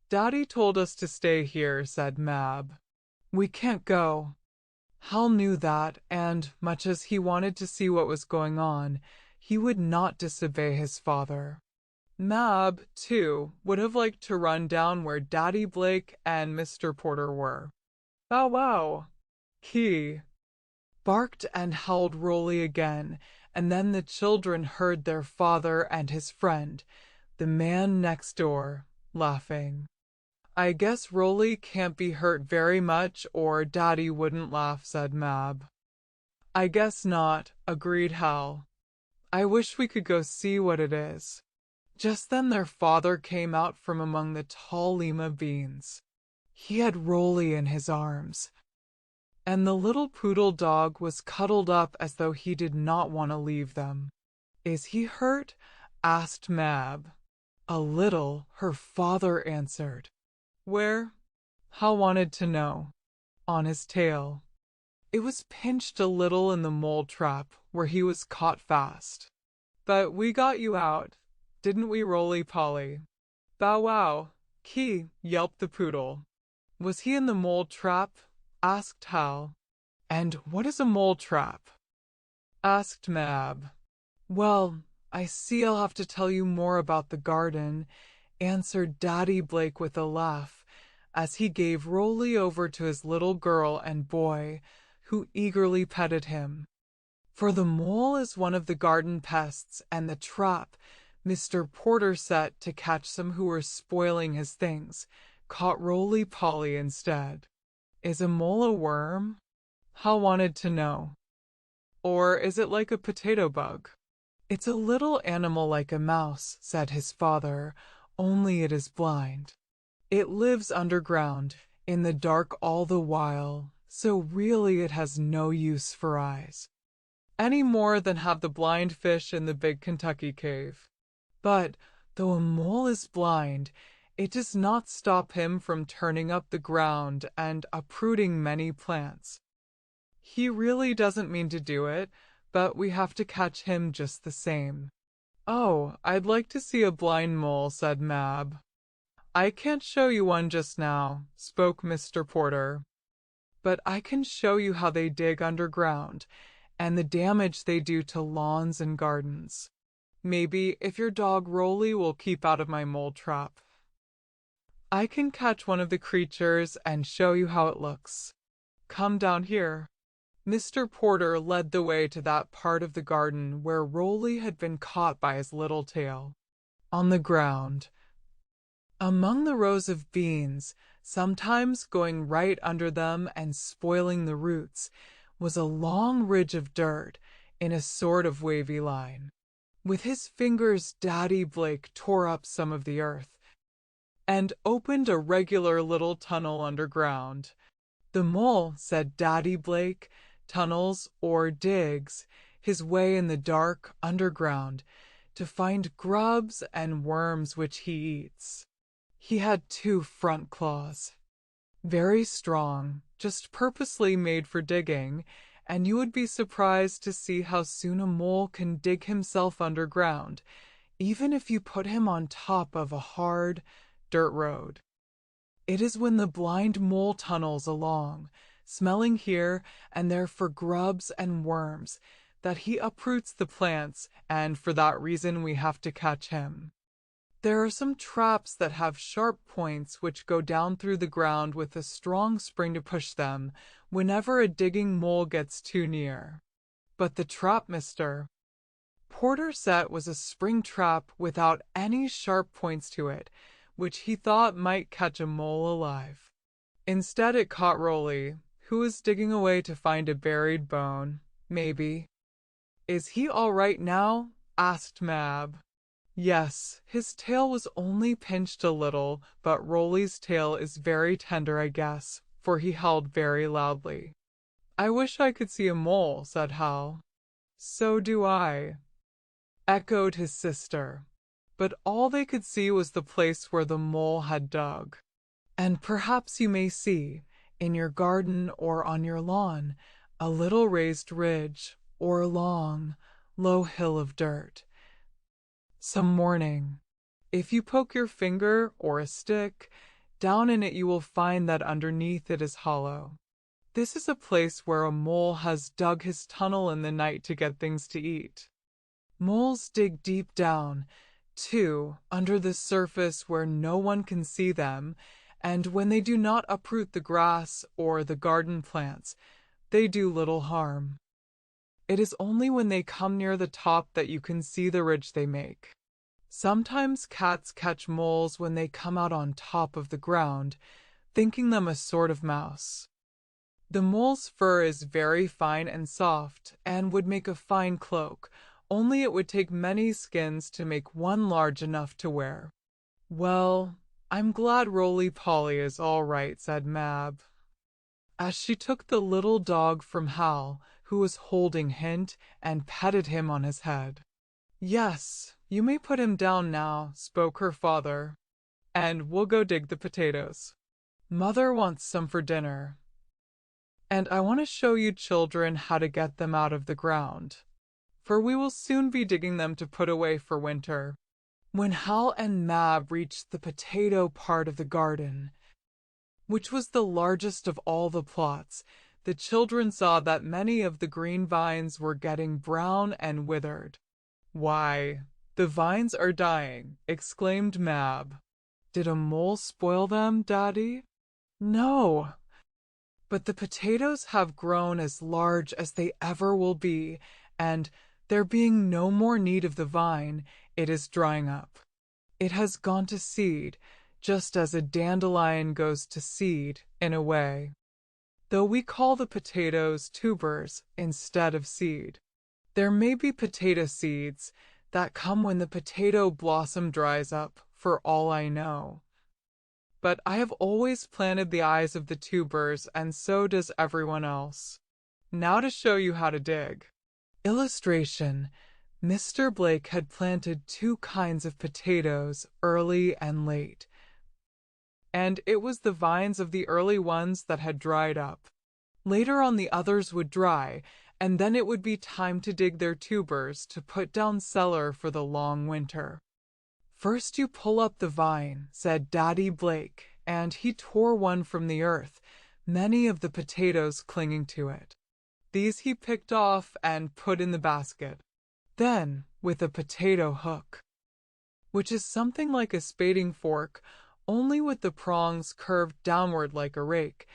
"Daddy told us to stay here," said Mab. "We can't go." Hal knew that, and, much as he wanted to see what was going on, he would not disobey his father. Mab, too, would have liked to run down where Daddy Blake and Mr. Porter were. "Bow wow, Key," barked and howled Roly again, and then the children heard their father and his friend, the man next door, laughing. "I guess Roly can't be hurt very much, or Daddy wouldn't laugh," said Mab. "I guess not," agreed Hal. "I wish we could go see what it is." Just then their father came out from among the tall lima beans. He had Roly in his arms, and the little poodle dog was cuddled up as though he did not want to leave them. "Is he hurt?" asked Mab. "A little," her father answered. "Where?" Hal wanted to know. "On his tail." It was pinched a little in the mole trap where he was caught fast. But we got you out, didn't we, Roly-Poly? Bow wow, Key, yelped the poodle. Was he in the mole trap? Asked Hal. And what is a mole trap? Asked Mab. Well, I see I'll have to tell you more about the garden, answered Daddy Blake with a laugh, as he gave Roly over to his little girl and boy, who eagerly petted him. For the mole is one of the garden pests, and the trap Mr. Porter set to catch some who were spoiling his things caught Roly-Poly instead. Is a mole a worm? Hal wanted to know. Or is it like a potato bug? It's a little animal like a mouse, said his father, only it is blind. It lives underground, in the dark all the while, so really it has no use for eyes. Any more than have the blind fish in the big Kentucky cave. But, though a mole is blind, it does not stop him from turning up the ground and uprooting many plants. He really doesn't mean to do it, but we have to catch him just the same. Oh, I'd like to see a blind mole, said Mab. I can't show you one just now, spoke Mr. Porter. But I can show you how they dig underground, and the damage they do to lawns and gardens. Maybe if your dog Roly will keep out of my mole trap. I can catch one of the creatures and show you how it looks. Come down here. Mr. Porter led the way to that part of the garden where Roly had been caught by his little tail. On the ground, among the rows of beans, sometimes going right under them and spoiling the roots, was a long ridge of dirt in a sort of wavy line. With his fingers, Daddy Blake tore up some of the earth and opened a regular little tunnel underground. The mole, said Daddy Blake, tunnels or digs his way in the dark underground to find grubs and worms which he eats. He had 2 front claws, very strong, just purposely made for digging, and you would be surprised to see how soon a mole can dig himself underground, even if you put him on top of a hard dirt road. It is when the blind mole tunnels along, smelling here and there for grubs and worms, that he uproots the plants, and for that reason we have to catch him. There are some traps that have sharp points which go down through the ground with a strong spring to push them whenever a digging mole gets too near. But the trap Mr. Porter set was a spring trap without any sharp points to it, which he thought might catch a mole alive. Instead it caught Roly, who was digging away to find a buried bone, maybe. Is he all right now? Asked Mab. Yes, his tail was only pinched a little, but Roly's tail is very tender, I guess, for he howled very loudly. I wish I could see a mole, said Hal. So do I, echoed his sister. But all they could see was the place where the mole had dug. And perhaps you may see, in your garden or on your lawn, a little raised ridge or a long, low hill of dirt. Some morning, if you poke your finger or a stick down in it, you will find that underneath it is hollow. This is a place where a mole has dug his tunnel in the night to get things to eat. Moles dig deep down, too, under the surface where no one can see them, and when they do not uproot the grass or the garden plants, they do little harm. It is only when they come near the top that you can see the ridge they make. Sometimes cats catch moles when they come out on top of the ground, thinking them a sort of mouse. The mole's fur is very fine and soft, and would make a fine cloak, only it would take many skins to make one large enough to wear. Well, I'm glad Roly-Poly is all right, said Mab, as she took the little dog from Hal, who was holding Hint, and petted him on his head. Yes, you may put him down now, spoke her father, and we'll go dig the potatoes. Mother wants some for dinner. And I want to show you children how to get them out of the ground, for we will soon be digging them to put away for winter. When Hal and Mab reached the potato part of the garden, which was the largest of all the plots, the children saw that many of the green vines were getting brown and withered. "Why, the vines are dying," exclaimed Mab. "Did a mole spoil them, Daddy?" "No, but the potatoes have grown as large as they ever will be, and there being no more need of the vine, it is drying up. It has gone to seed, just as a dandelion goes to seed, in a way, though we call the potatoes tubers instead of seed. There may be potato seeds that come when the potato blossom dries up, for all I know. But I have always planted the eyes of the tubers, and so does everyone else. Now to show you how to dig." Illustration: Mr. Blake had planted 2 kinds of potatoes, early and late, and it was the vines of the early ones that had dried up. Later on the others would dry, and then it would be time to dig their tubers to put down cellar for the long winter. "First you pull up the vine," said Daddy Blake, and he tore one from the earth, many of the potatoes clinging to it. These he picked off and put in the basket. Then, with a potato hook, which is something like a spading fork, only with the prongs curved downward like a rake,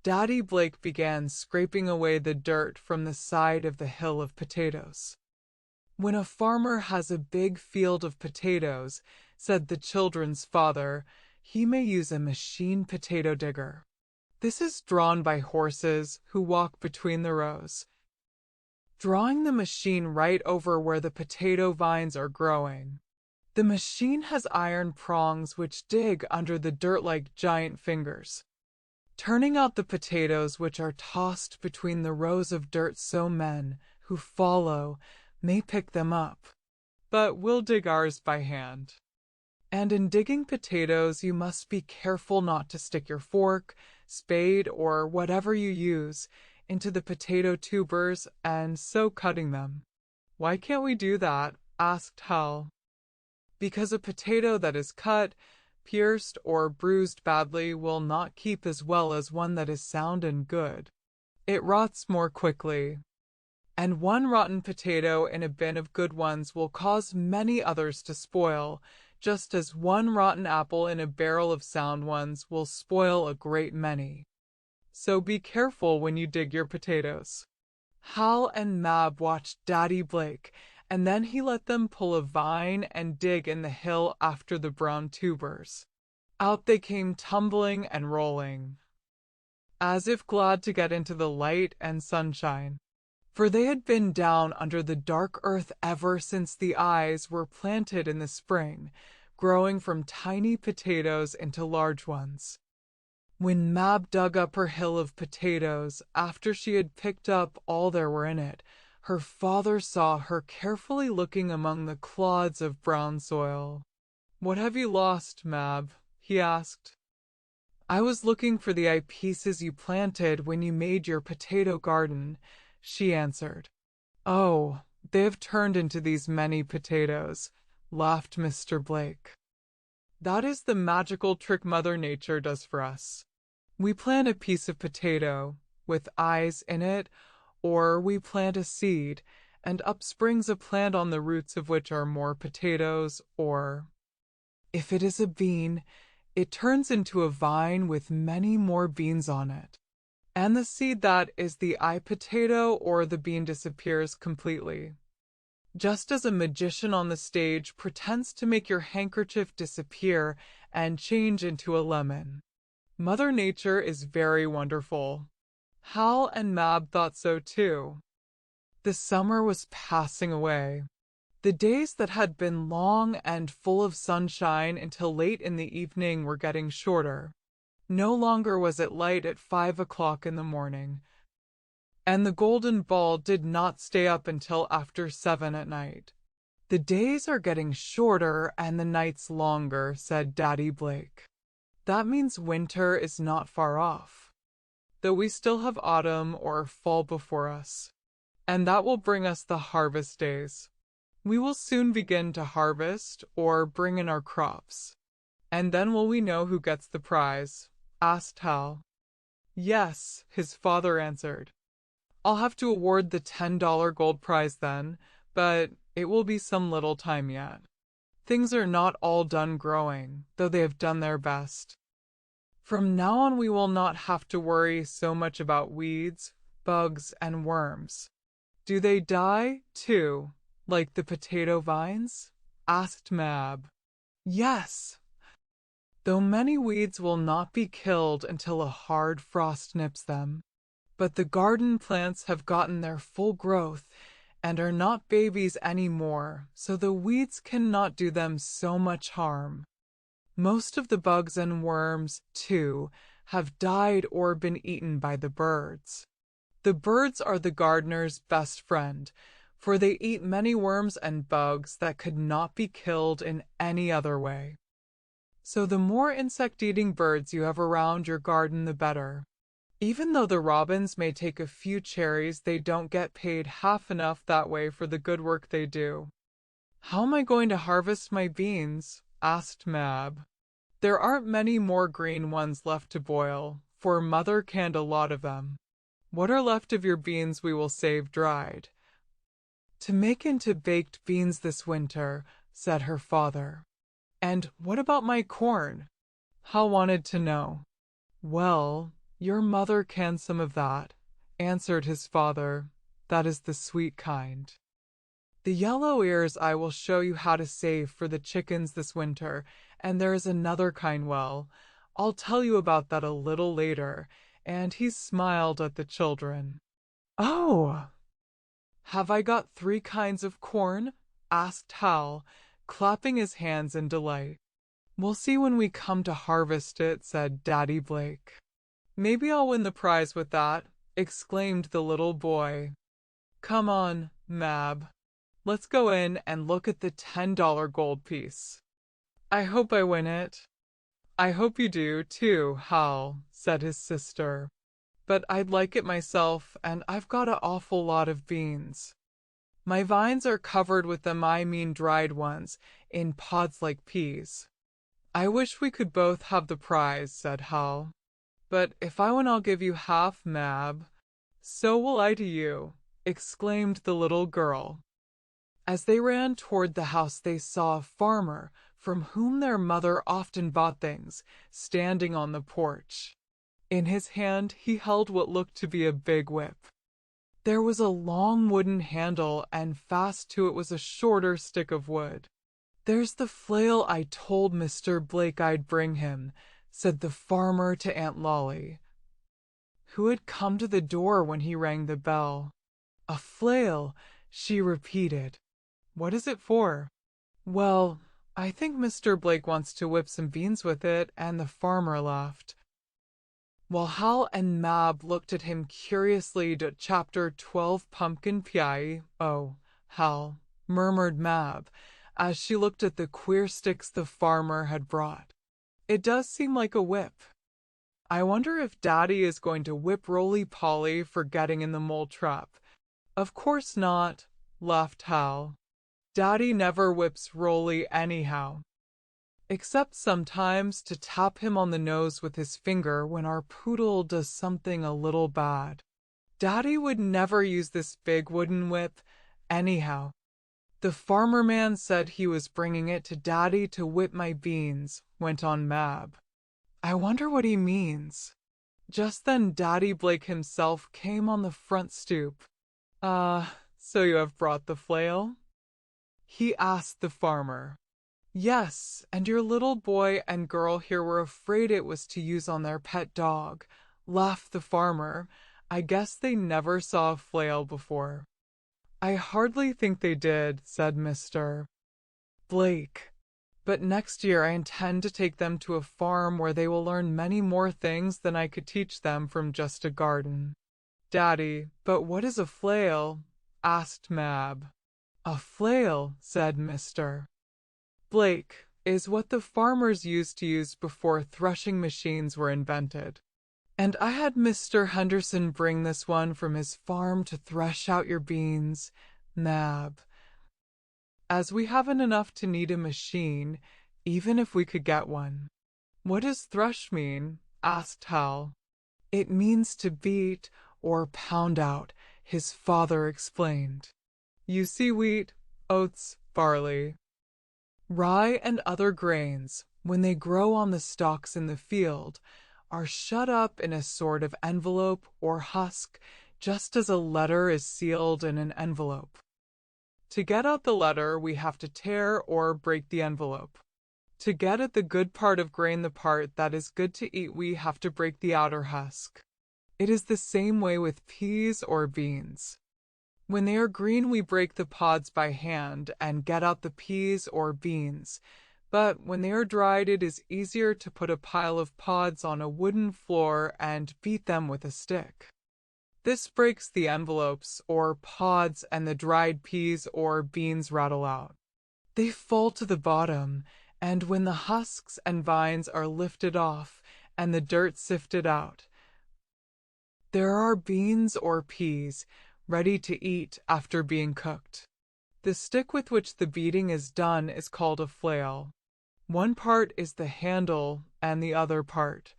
Daddy Blake began scraping away the dirt from the side of the hill of potatoes. "When a farmer has a big field of potatoes," said the children's father, "he may use a machine potato digger. This is drawn by horses who walk between the rows, drawing the machine right over where the potato vines are growing. The machine has iron prongs which dig under the dirt like giant fingers, turning out the potatoes which are tossed between the rows of dirt so men who follow may pick them up. But we'll dig ours by hand. And in digging potatoes, you must be careful not to stick your fork, spade, or whatever you use into the potato tubers and so cutting them." "Why can't we do that?" asked Hal. "Because a potato that is cut, pierced, or bruised badly will not keep as well as one that is sound and good. It rots more quickly. And one rotten potato in a bin of good ones will cause many others to spoil, just as one rotten apple in a barrel of sound ones will spoil a great many. So be careful when you dig your potatoes." Hal and Mab watched Daddy Blake, and then he let them pull a vine and dig in the hill after the brown tubers. Out they came tumbling and rolling, as if glad to get into the light and sunshine, for they had been down under the dark earth ever since the eyes were planted in the spring, growing from tiny potatoes into large ones. When Mab dug up her hill of potatoes, after she had picked up all there were in it, her father saw her carefully looking among the clods of brown soil. "What have you lost, Mab?" he asked. "I was looking for the eye-pieces you planted when you made your potato garden," she answered. "Oh, they have turned into these many potatoes," laughed Mr. Blake. "That is the magical trick Mother Nature does for us. We plant a piece of potato, with eyes in it, or we plant a seed, and up springs a plant on the roots of which are more potatoes, or, if it is a bean, it turns into a vine with many more beans on it. And the seed that is the eye potato or the bean disappears completely. Just as a magician on the stage pretends to make your handkerchief disappear and change into a lemon. Mother Nature is very wonderful." Hal and Mab thought so too. The summer was passing away. The days that had been long and full of sunshine until late in the evening were getting shorter. No longer was it light at 5 o'clock in the morning, and the golden ball did not stay up until after 7 at night. "The days are getting shorter and the nights longer," said Daddy Blake. "That means winter is not far off. though we still have autumn or fall before us. And that will bring us the harvest days. We will soon begin to harvest or bring in our crops. And then will we know who gets the prize? Asked Hal. Yes, his father answered. I'll have to award the $10 gold prize then, but it will be some little time yet. Things are not all done growing, though they have done their best. From now on we will not have to worry so much about weeds, bugs, and worms. Do they die, too, like the potato vines? Asked Mab. Yes, though many weeds will not be killed until a hard frost nips them. But the garden plants have gotten their full growth and are not babies anymore, so the weeds cannot do them so much harm. Most of the bugs and worms, too, have died or been eaten by the birds. The birds are the gardener's best friend, for they eat many worms and bugs that could not be killed in any other way. So the more insect-eating birds you have around your garden, the better. Even though the robins may take a few cherries, they don't get paid half enough that way for the good work they do. How am I going to harvest my beans? Asked Mab. There aren't many more green ones left to boil, for Mother canned a lot of them. What are left of your beans we will save dried. To make into baked beans this winter, said her father. And what about my corn? Hal wanted to know. Well, your mother canned some of that, answered his father. That is the sweet kind. The yellow ears I will show you how to save for the chickens this winter, and there is another kind well. I'll tell you about that a little later, and he smiled at the children. Oh! Have I got 3 kinds of corn? Asked Hal, clapping his hands in delight. We'll see when we come to harvest it, said Daddy Blake. Maybe I'll win the prize with that, exclaimed the little boy. Come on, Mab. Let's go in and look at the $10 gold piece. I hope I win it. I hope you do, too, Hal, said his sister. But I'd like it myself, and I've got an awful lot of beans. My vines are covered with them, I mean dried ones, in pods like peas. I wish we could both have the prize, said Hal. But if I win, I'll give you half, Mab. So will I to you, exclaimed the little girl. As they ran toward the house, they saw a farmer, from whom their mother often bought things, standing on the porch. In his hand he held what looked to be a big whip. There was a long wooden handle, and fast to it was a shorter stick of wood. There's the flail I told Mr. Blake I'd bring him, said the farmer to Aunt Lolly, who had come to the door when he rang the bell. A flail, she repeated. What is it for? Well, I think Mr. Blake wants to whip some beans with it, and the farmer laughed. While Hal and Mab looked at him curiously, to Chapter 12 Pumpkin Pie. Oh, Hal, murmured Mab, as she looked at the queer sticks the farmer had brought. It does seem like a whip. I wonder if Daddy is going to whip Roly-Poly for getting in the mole trap. Of course not, laughed Hal. Daddy never whips Roly anyhow, except sometimes to tap him on the nose with his finger when our poodle does something a little bad. Daddy would never use this big wooden whip anyhow. The farmer man said he was bringing it to Daddy to whip my beans, went on Mab. I wonder what he means. Just then Daddy Blake himself came on the front stoop. So you have brought the flail? He asked the farmer. Yes, and your little boy and girl here were afraid it was to use on their pet dog, laughed the farmer. I guess they never saw a flail before. I hardly think they did, said Mr. Blake. But next year I intend to take them to a farm where they will learn many more things than I could teach them from just a garden. Daddy, but what is a flail? Asked Mab. A flail, said Mr. Blake, is what the farmers used to use before threshing machines were invented. And I had Mr. Henderson bring this one from his farm to thresh out your beans, Mab. As we haven't enough to need a machine, even if we could get one. What does thresh mean? Asked Hal. It means to beat or pound out, his father explained. You see wheat, oats, barley, rye, and other grains, when they grow on the stalks in the field, are shut up in a sort of envelope or husk, just as a letter is sealed in an envelope. To get out the letter, we have to tear or break the envelope. To get at the good part of grain, the part that is good to eat, we have to break the outer husk. It is the same way with peas or beans. When they are green, we break the pods by hand and get out the peas or beans. But when they are dried, it is easier to put a pile of pods on a wooden floor and beat them with a stick. This breaks the envelopes or pods, and the dried peas or beans rattle out. They fall to the bottom, and when the husks and vines are lifted off and the dirt sifted out, there are beans or peas ready to eat after being cooked. The stick with which the beating is done is called a flail. One part is the handle, and the other part,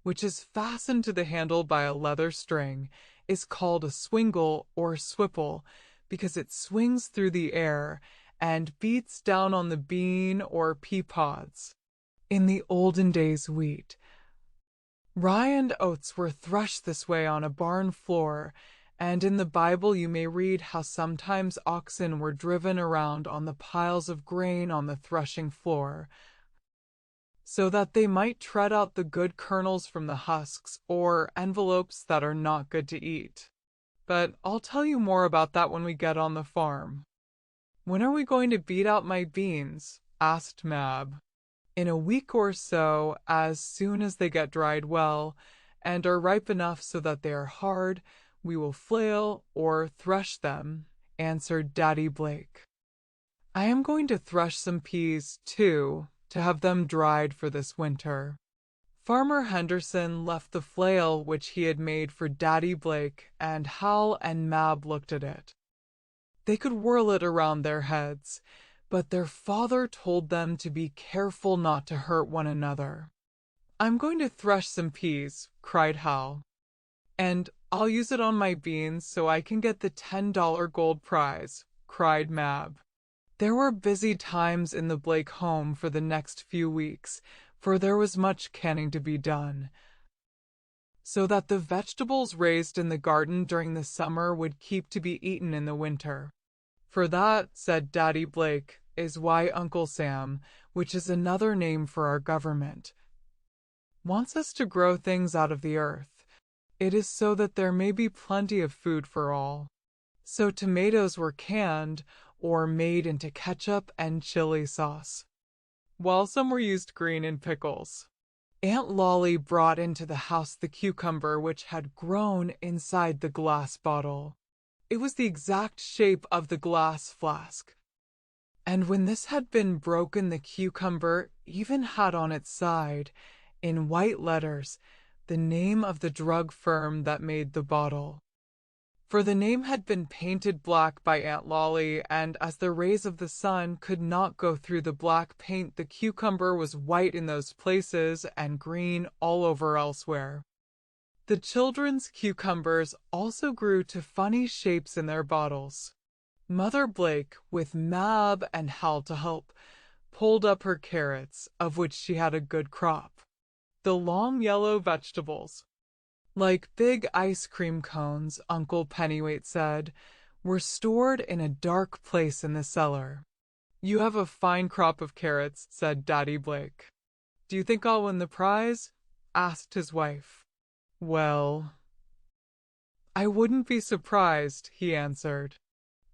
which is fastened to the handle by a leather string, is called a swingle or swipple, because it swings through the air and beats down on the bean or pea pods. In the olden days, wheat, rye, and oats were threshed this way on a barn floor, and in the Bible you may read how sometimes oxen were driven around on the piles of grain on the threshing floor, so that they might tread out the good kernels from the husks or envelopes that are not good to eat. But I'll tell you more about that when we get on the farm. When are we going to beat out my beans? Asked Mab. In a week or so, as soon as they get dried well and are ripe enough so that they are hard, we will flail or thresh them, answered Daddy Blake. I am going to thresh some peas, too, to have them dried for this winter. Farmer Henderson left the flail which he had made for Daddy Blake, and Hal and Mab looked at it. They could whirl it around their heads, but their father told them to be careful not to hurt one another. I'm going to thresh some peas, cried Hal, and I'll use it on my beans so I can get the $10 gold prize, cried Mab. There were busy times in the Blake home for the next few weeks, for there was much canning to be done, so that the vegetables raised in the garden during the summer would keep to be eaten in the winter. For that, said Daddy Blake, is why Uncle Sam, which is another name for our government, wants us to grow things out of the earth. It is so that there may be plenty of food for all. So tomatoes were canned or made into ketchup and chili sauce, while some were used green in pickles. Aunt Lolly brought into the house the cucumber which had grown inside the glass bottle. It was the exact shape of the glass flask. And when this had been broken, the cucumber even had on its side, in white letters, the name of the drug firm that made the bottle. For the name had been painted black by Aunt Lolly, and as the rays of the sun could not go through the black paint, the cucumber was white in those places and green all over elsewhere. The children's cucumbers also grew to funny shapes in their bottles. Mother Blake, with Mab and Hal to help, pulled up her carrots, of which she had a good crop. The long yellow vegetables, like big ice cream cones, Uncle Pennyweight said, were stored in a dark place in the cellar. You have a fine crop of carrots, said Daddy Blake. Do you think I'll win the prize? Asked his wife. Well, I wouldn't be surprised, he answered.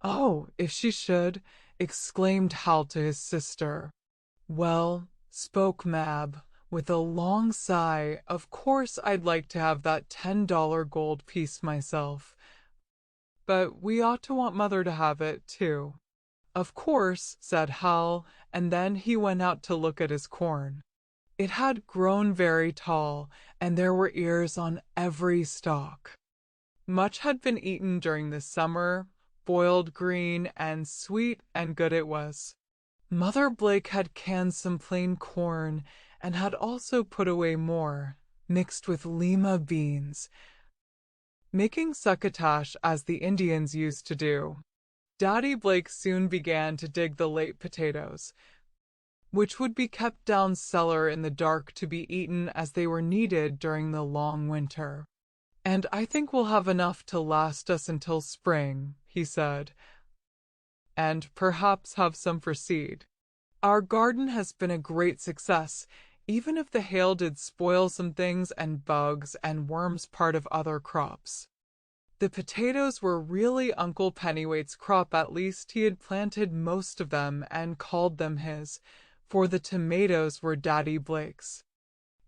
Oh, if she should, exclaimed Hal to his sister. Well, spoke Mab, with a long sigh, of course I'd like to have that $10 gold piece myself. But we ought to want Mother to have it, too. Of course, said Hal, and then he went out to look at his corn. It had grown very tall, and there were ears on every stalk. Much had been eaten during the summer, boiled green, and sweet and good it was. Mother Blake had canned some plain corn, and had also put away more, mixed with lima beans, making succotash as the Indians used to do. Daddy Blake soon began to dig the late potatoes, which would be kept down cellar in the dark to be eaten as they were needed during the long winter. "And I think we'll have enough to last us until spring," he said, "and perhaps have some for seed. Our garden has been a great success, even if the hail did spoil some things and bugs and worms part of other crops." The potatoes were really Uncle Pennywait's crop. At least he had planted most of them and called them his, for the tomatoes were Daddy Blake's.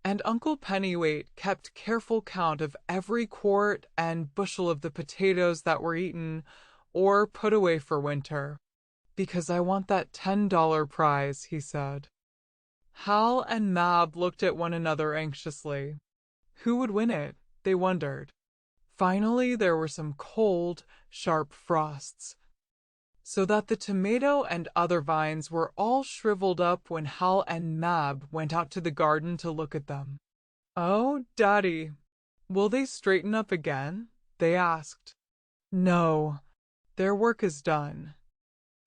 And Uncle Pennywait kept careful count of every quart and bushel of the potatoes that were eaten or put away for winter. "Because I want that $10 prize," he said. Hal and Mab looked at one another anxiously. Who would win it, they wondered. Finally, there were some cold, sharp frosts, so that the tomato and other vines were all shriveled up when Hal and Mab went out to the garden to look at them. "Oh, Daddy, will they straighten up again?" they asked. "No, their work is done.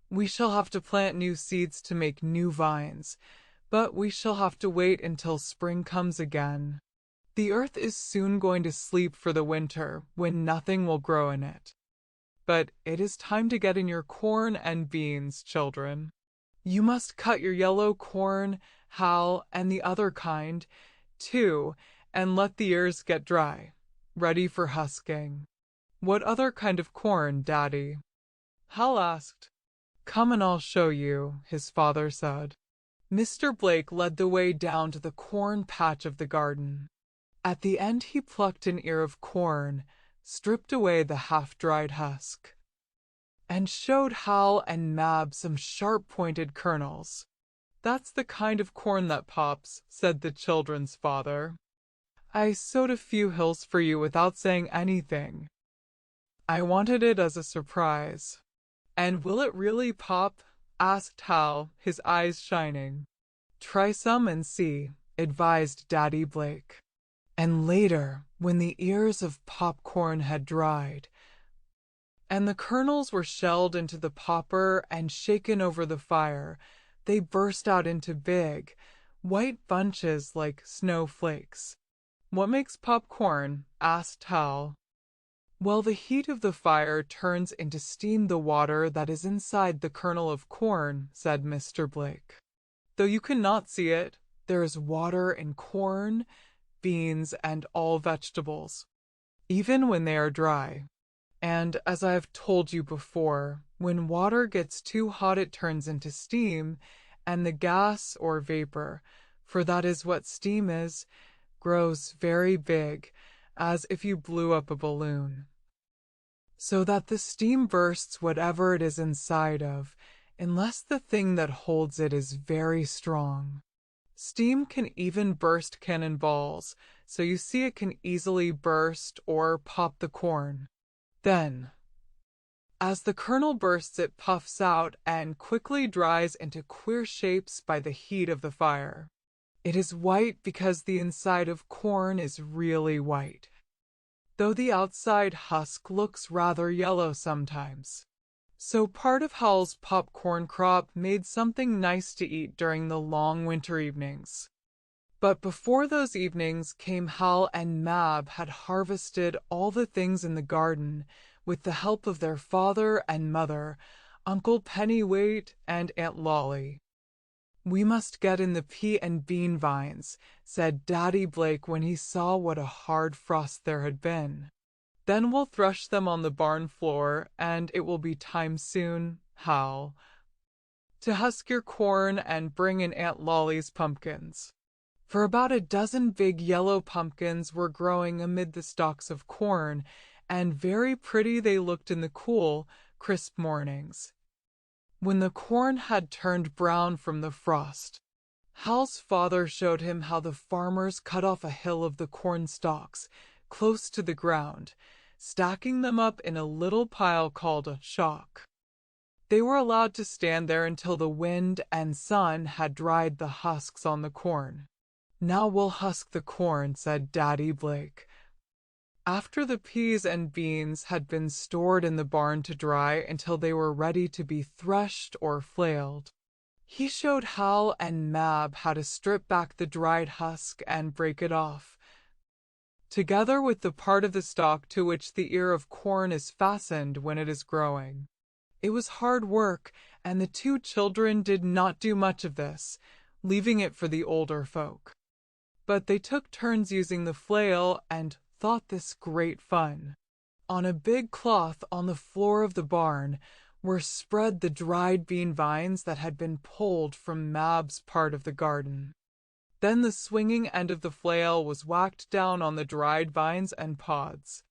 We shall have to plant new seeds to make new vines, but we shall have to wait until spring comes again. The earth is soon going to sleep for the winter, when nothing will grow in it. But it is time to get in your corn and beans, children. You must cut your yellow corn, Hal, and the other kind, too, and let the ears get dry, ready for husking." "What other kind of corn, Daddy?" Hal asked. "Come and I'll show you," his father said. Mr. Blake led the way down to the corn patch of the garden. At the end he plucked an ear of corn, stripped away the half-dried husk, and showed Hal and Mab some sharp-pointed kernels. "That's the kind of corn that pops," said the children's father. "I sowed a few hills for you without saying anything. I wanted it as a surprise." "And will it really pop?" asked Hal, his eyes shining. "Try some and see," advised Daddy Blake. And later, when the ears of popcorn had dried, and the kernels were shelled into the popper and shaken over the fire, they burst out into big, white bunches like snowflakes. "What makes popcorn?" asked Hal. "Well, the heat of the fire turns into steam the water that is inside the kernel of corn," said Mr. Blake. "Though you cannot see it, there is water in corn, beans, and all vegetables, even when they are dry. And as I have told you before, when water gets too hot it turns into steam, and the gas or vapor, for that is what steam is, grows very big, as if you blew up a balloon, so that the steam bursts whatever it is inside of, unless the thing that holds it is very strong. Steam can even burst cannonballs, so you see it can easily burst or pop the corn. Then, as the kernel bursts it puffs out and quickly dries into queer shapes by the heat of the fire. It is white because the inside of corn is really white, though the outside husk looks rather yellow sometimes. So part of Hal's popcorn crop made something nice to eat during the long winter evenings. But before those evenings came, Hal and Mab had harvested all the things in the garden with the help of their father and mother, Uncle Pennywait and Aunt Lolly. "We must get in the pea and bean vines," said Daddy Blake when he saw what a hard frost there had been. "Then we'll thresh them on the barn floor, and it will be time soon, Hal, to husk your corn and bring in Aunt Lolly's pumpkins." For about a dozen big yellow pumpkins were growing amid the stalks of corn, and very pretty they looked in the cool, crisp mornings, when the corn had turned brown from the frost. Hal's father showed him how the farmers cut off a hill of the corn stalks, close to the ground, stacking them up in a little pile called a shock. They were allowed to stand there until the wind and sun had dried the husks on the corn. "Now we'll husk the corn," said Daddy Blake. After the peas and beans had been stored in the barn to dry until they were ready to be threshed or flailed, he showed Hal and Mab how to strip back the dried husk and break it off, together with the part of the stalk to which the ear of corn is fastened when it is growing. It was hard work, and the two children did not do much of this, leaving it for the older folk. But they took turns using the flail and thought this great fun. On a big cloth on the floor of the barn were spread the dried bean vines that had been pulled from Mab's part of the garden. Then the swinging end of the flail was whacked down on the dried vines and pods.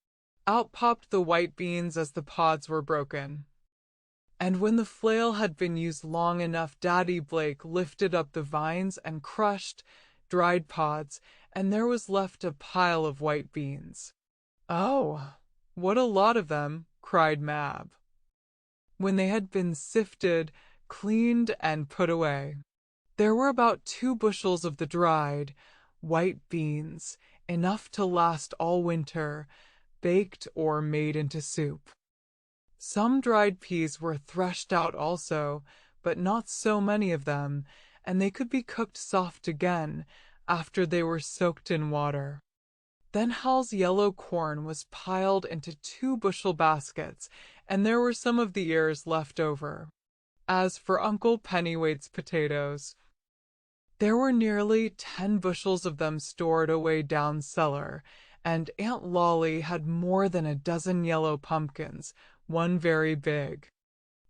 Out popped the white beans as the pods were broken. And when the flail had been used long enough, Daddy Blake lifted up the vines and crushed dried pods, and there was left a pile of white beans. "Oh, what a lot of them!" cried Mab, when they had been sifted, cleaned, and put away. There were about 2 bushels of the dried, white beans, enough to last all winter, baked or made into soup. Some dried peas were threshed out also, but not so many of them, and they could be cooked soft again after they were soaked in water. Then Hal's yellow corn was piled into 2-bushel baskets, and there were some of the ears left over. As for Uncle Pennyweight's potatoes, there were nearly 10 bushels of them stored away down cellar, and Aunt Lolly had more than a dozen yellow pumpkins, one very big.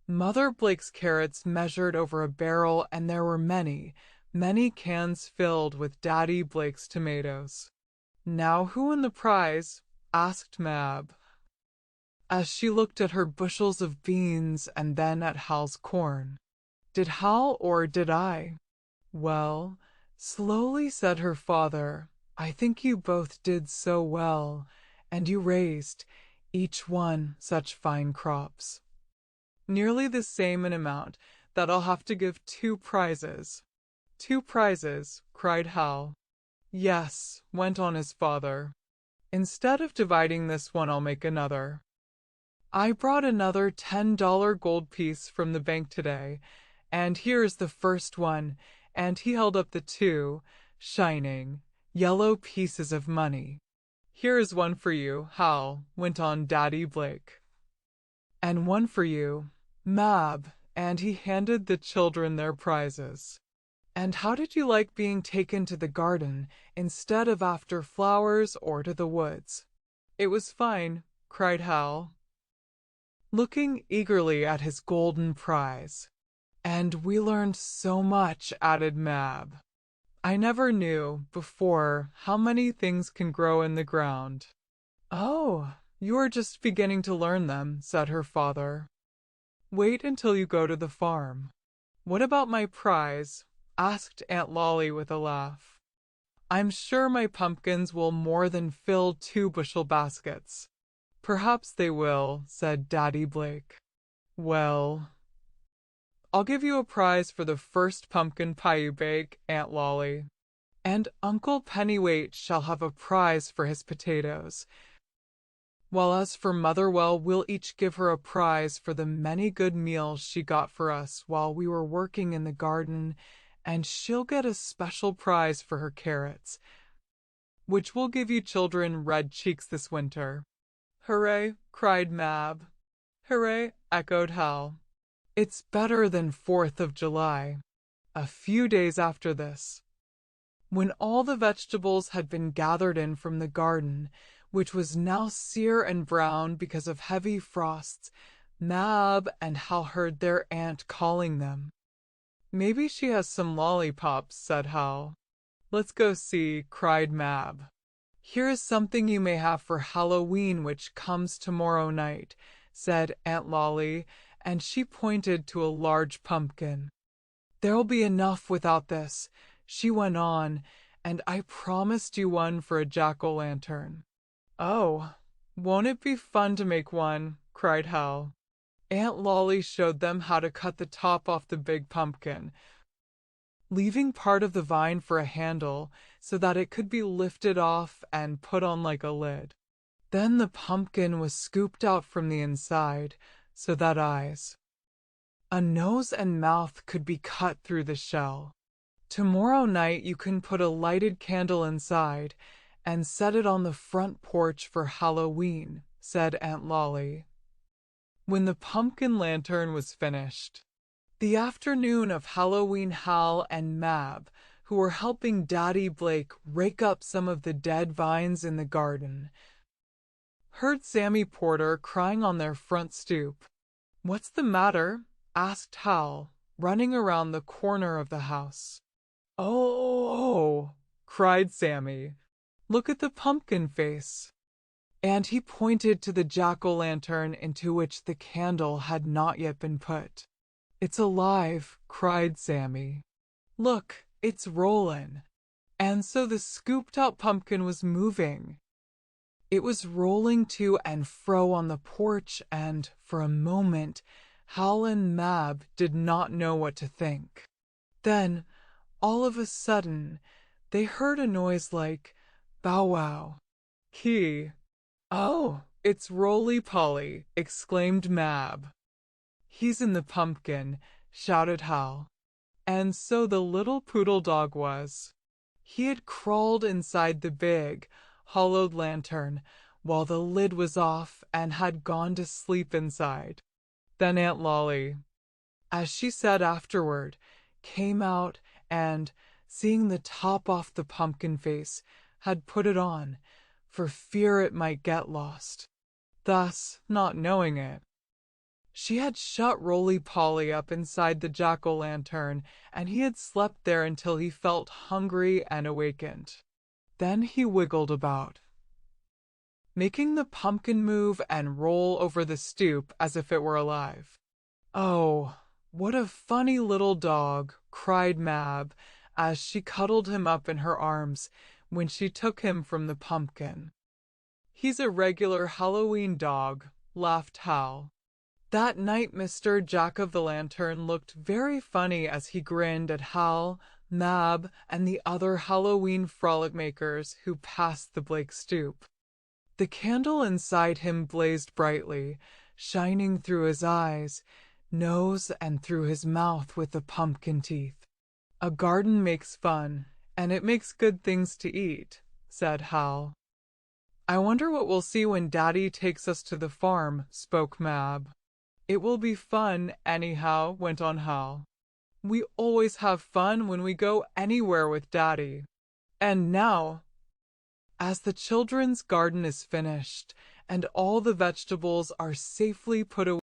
Mother Blake's carrots measured over a barrel, and there were many, many cans filled with Daddy Blake's tomatoes. "Now who won the prize?" asked Mab, as she looked at her bushels of beans and then at Hal's corn. "Did Hal or did I?" "Well," slowly said her father, "I think you both did so well, and you raised, each one, such fine crops. Nearly the same in amount that I'll have to give 2 prizes." "2 prizes!" cried Hal. "Yes," went on his father. "Instead of dividing this one, I'll make another. I brought another $10 gold piece from the bank today, and here is the first one," and he held up the 2 shining, yellow pieces of money. "Here is one for you, Hal," went on Daddy Blake. "And one for you, Mab," and he handed the children their prizes. "And how did you like being taken to the garden instead of after flowers or to the woods?" "It was fine," cried Hal, looking eagerly at his golden prize. "And we learned so much," added Mab. "I never knew before how many things can grow in the ground." "Oh, you are just beginning to learn them," said her father. "Wait until you go to the farm." "What about my prize?" asked Aunt Lolly with a laugh. "I'm sure my pumpkins will more than fill 2-bushel baskets." "Perhaps they will," said Daddy Blake. "Well, I'll give you a prize for the first pumpkin pie you bake, Aunt Lolly. And Uncle Pennyweight shall have a prize for his potatoes. While as for Mother, well, we'll each give her a prize for the many good meals she got for us while we were working in the garden, and she'll get a special prize for her carrots, which will give you children red cheeks this winter." "Hooray!" cried Mab. "Hooray!" echoed Hal. "It's better than 4th of July." A few days after this, when all the vegetables had been gathered in from the garden, which was now sere and brown because of heavy frosts, Mab and Hal heard their aunt calling them. "Maybe she has some lollipops," said Hal. "Let's go see," cried Mab. "Here is something you may have for Halloween, which comes tomorrow night," said Aunt Lolly, and she pointed to a large pumpkin. "There'll be enough without this," She went on, "And I promised you one for a jack-o'-lantern." "Oh, won't it be fun to make one?" cried Hal. Aunt Lolly showed them how to cut the top off the big pumpkin, leaving part of the vine for a handle so that it could be lifted off and put on like a lid. Then the pumpkin was scooped out from the inside so that eyes, a nose and mouth could be cut through the shell. "Tomorrow night you can put a lighted candle inside and set it on the front porch for Halloween," said Aunt Lolly. When the pumpkin lantern was finished, the afternoon of Halloween, Hal and Mab, who were helping Daddy Blake rake up some of the dead vines in the garden, heard Sammy Porter crying on their front stoop. "What's the matter?" asked Hal, running around the corner of the house. "Oh!" cried Sammy. "Look at the pumpkin face." And he pointed to the jack-o'-lantern into which the candle had not yet been put. "It's alive," cried Sammy. "Look, it's rollin'." And so the scooped-out pumpkin was moving. It was rolling to and fro on the porch, and for a moment, Hal and Mab did not know what to think. Then, all of a sudden, they heard a noise like bow wow. "Key." "Oh, it's Roly-Poly," exclaimed Mab. "He's in the pumpkin," shouted Hal. And so the little poodle dog was. He had crawled inside the big, hollowed lantern while the lid was off and had gone to sleep inside. Then Aunt Lolly, as she said afterward, came out and, seeing the top off the pumpkin face, had put it on, for fear it might get lost. Thus, not knowing it, she had shut Roly-Poly up inside the jack-o'-lantern, and he had slept there until he felt hungry and awakened. Then he wiggled about, making the pumpkin move and roll over the stoop as if it were alive. "Oh, what a funny little dog," cried Mab, as she cuddled him up in her arms when she took him from the pumpkin. "He's a regular Halloween dog," laughed Hal. That night Mr. Jack-o'-the-Lantern looked very funny as he grinned at Hal, Mab, and the other Halloween frolic makers who passed the Blake stoop. The candle inside him blazed brightly, shining through his eyes, nose, and through his mouth with the pumpkin teeth. "A garden makes fun, and it makes good things to eat," said Hal. "I wonder what we'll see when Daddy takes us to the farm," spoke Mab. "It will be fun, anyhow," went on Hal. "We always have fun when we go anywhere with Daddy. And now, as the children's garden is finished, and all the vegetables are safely put away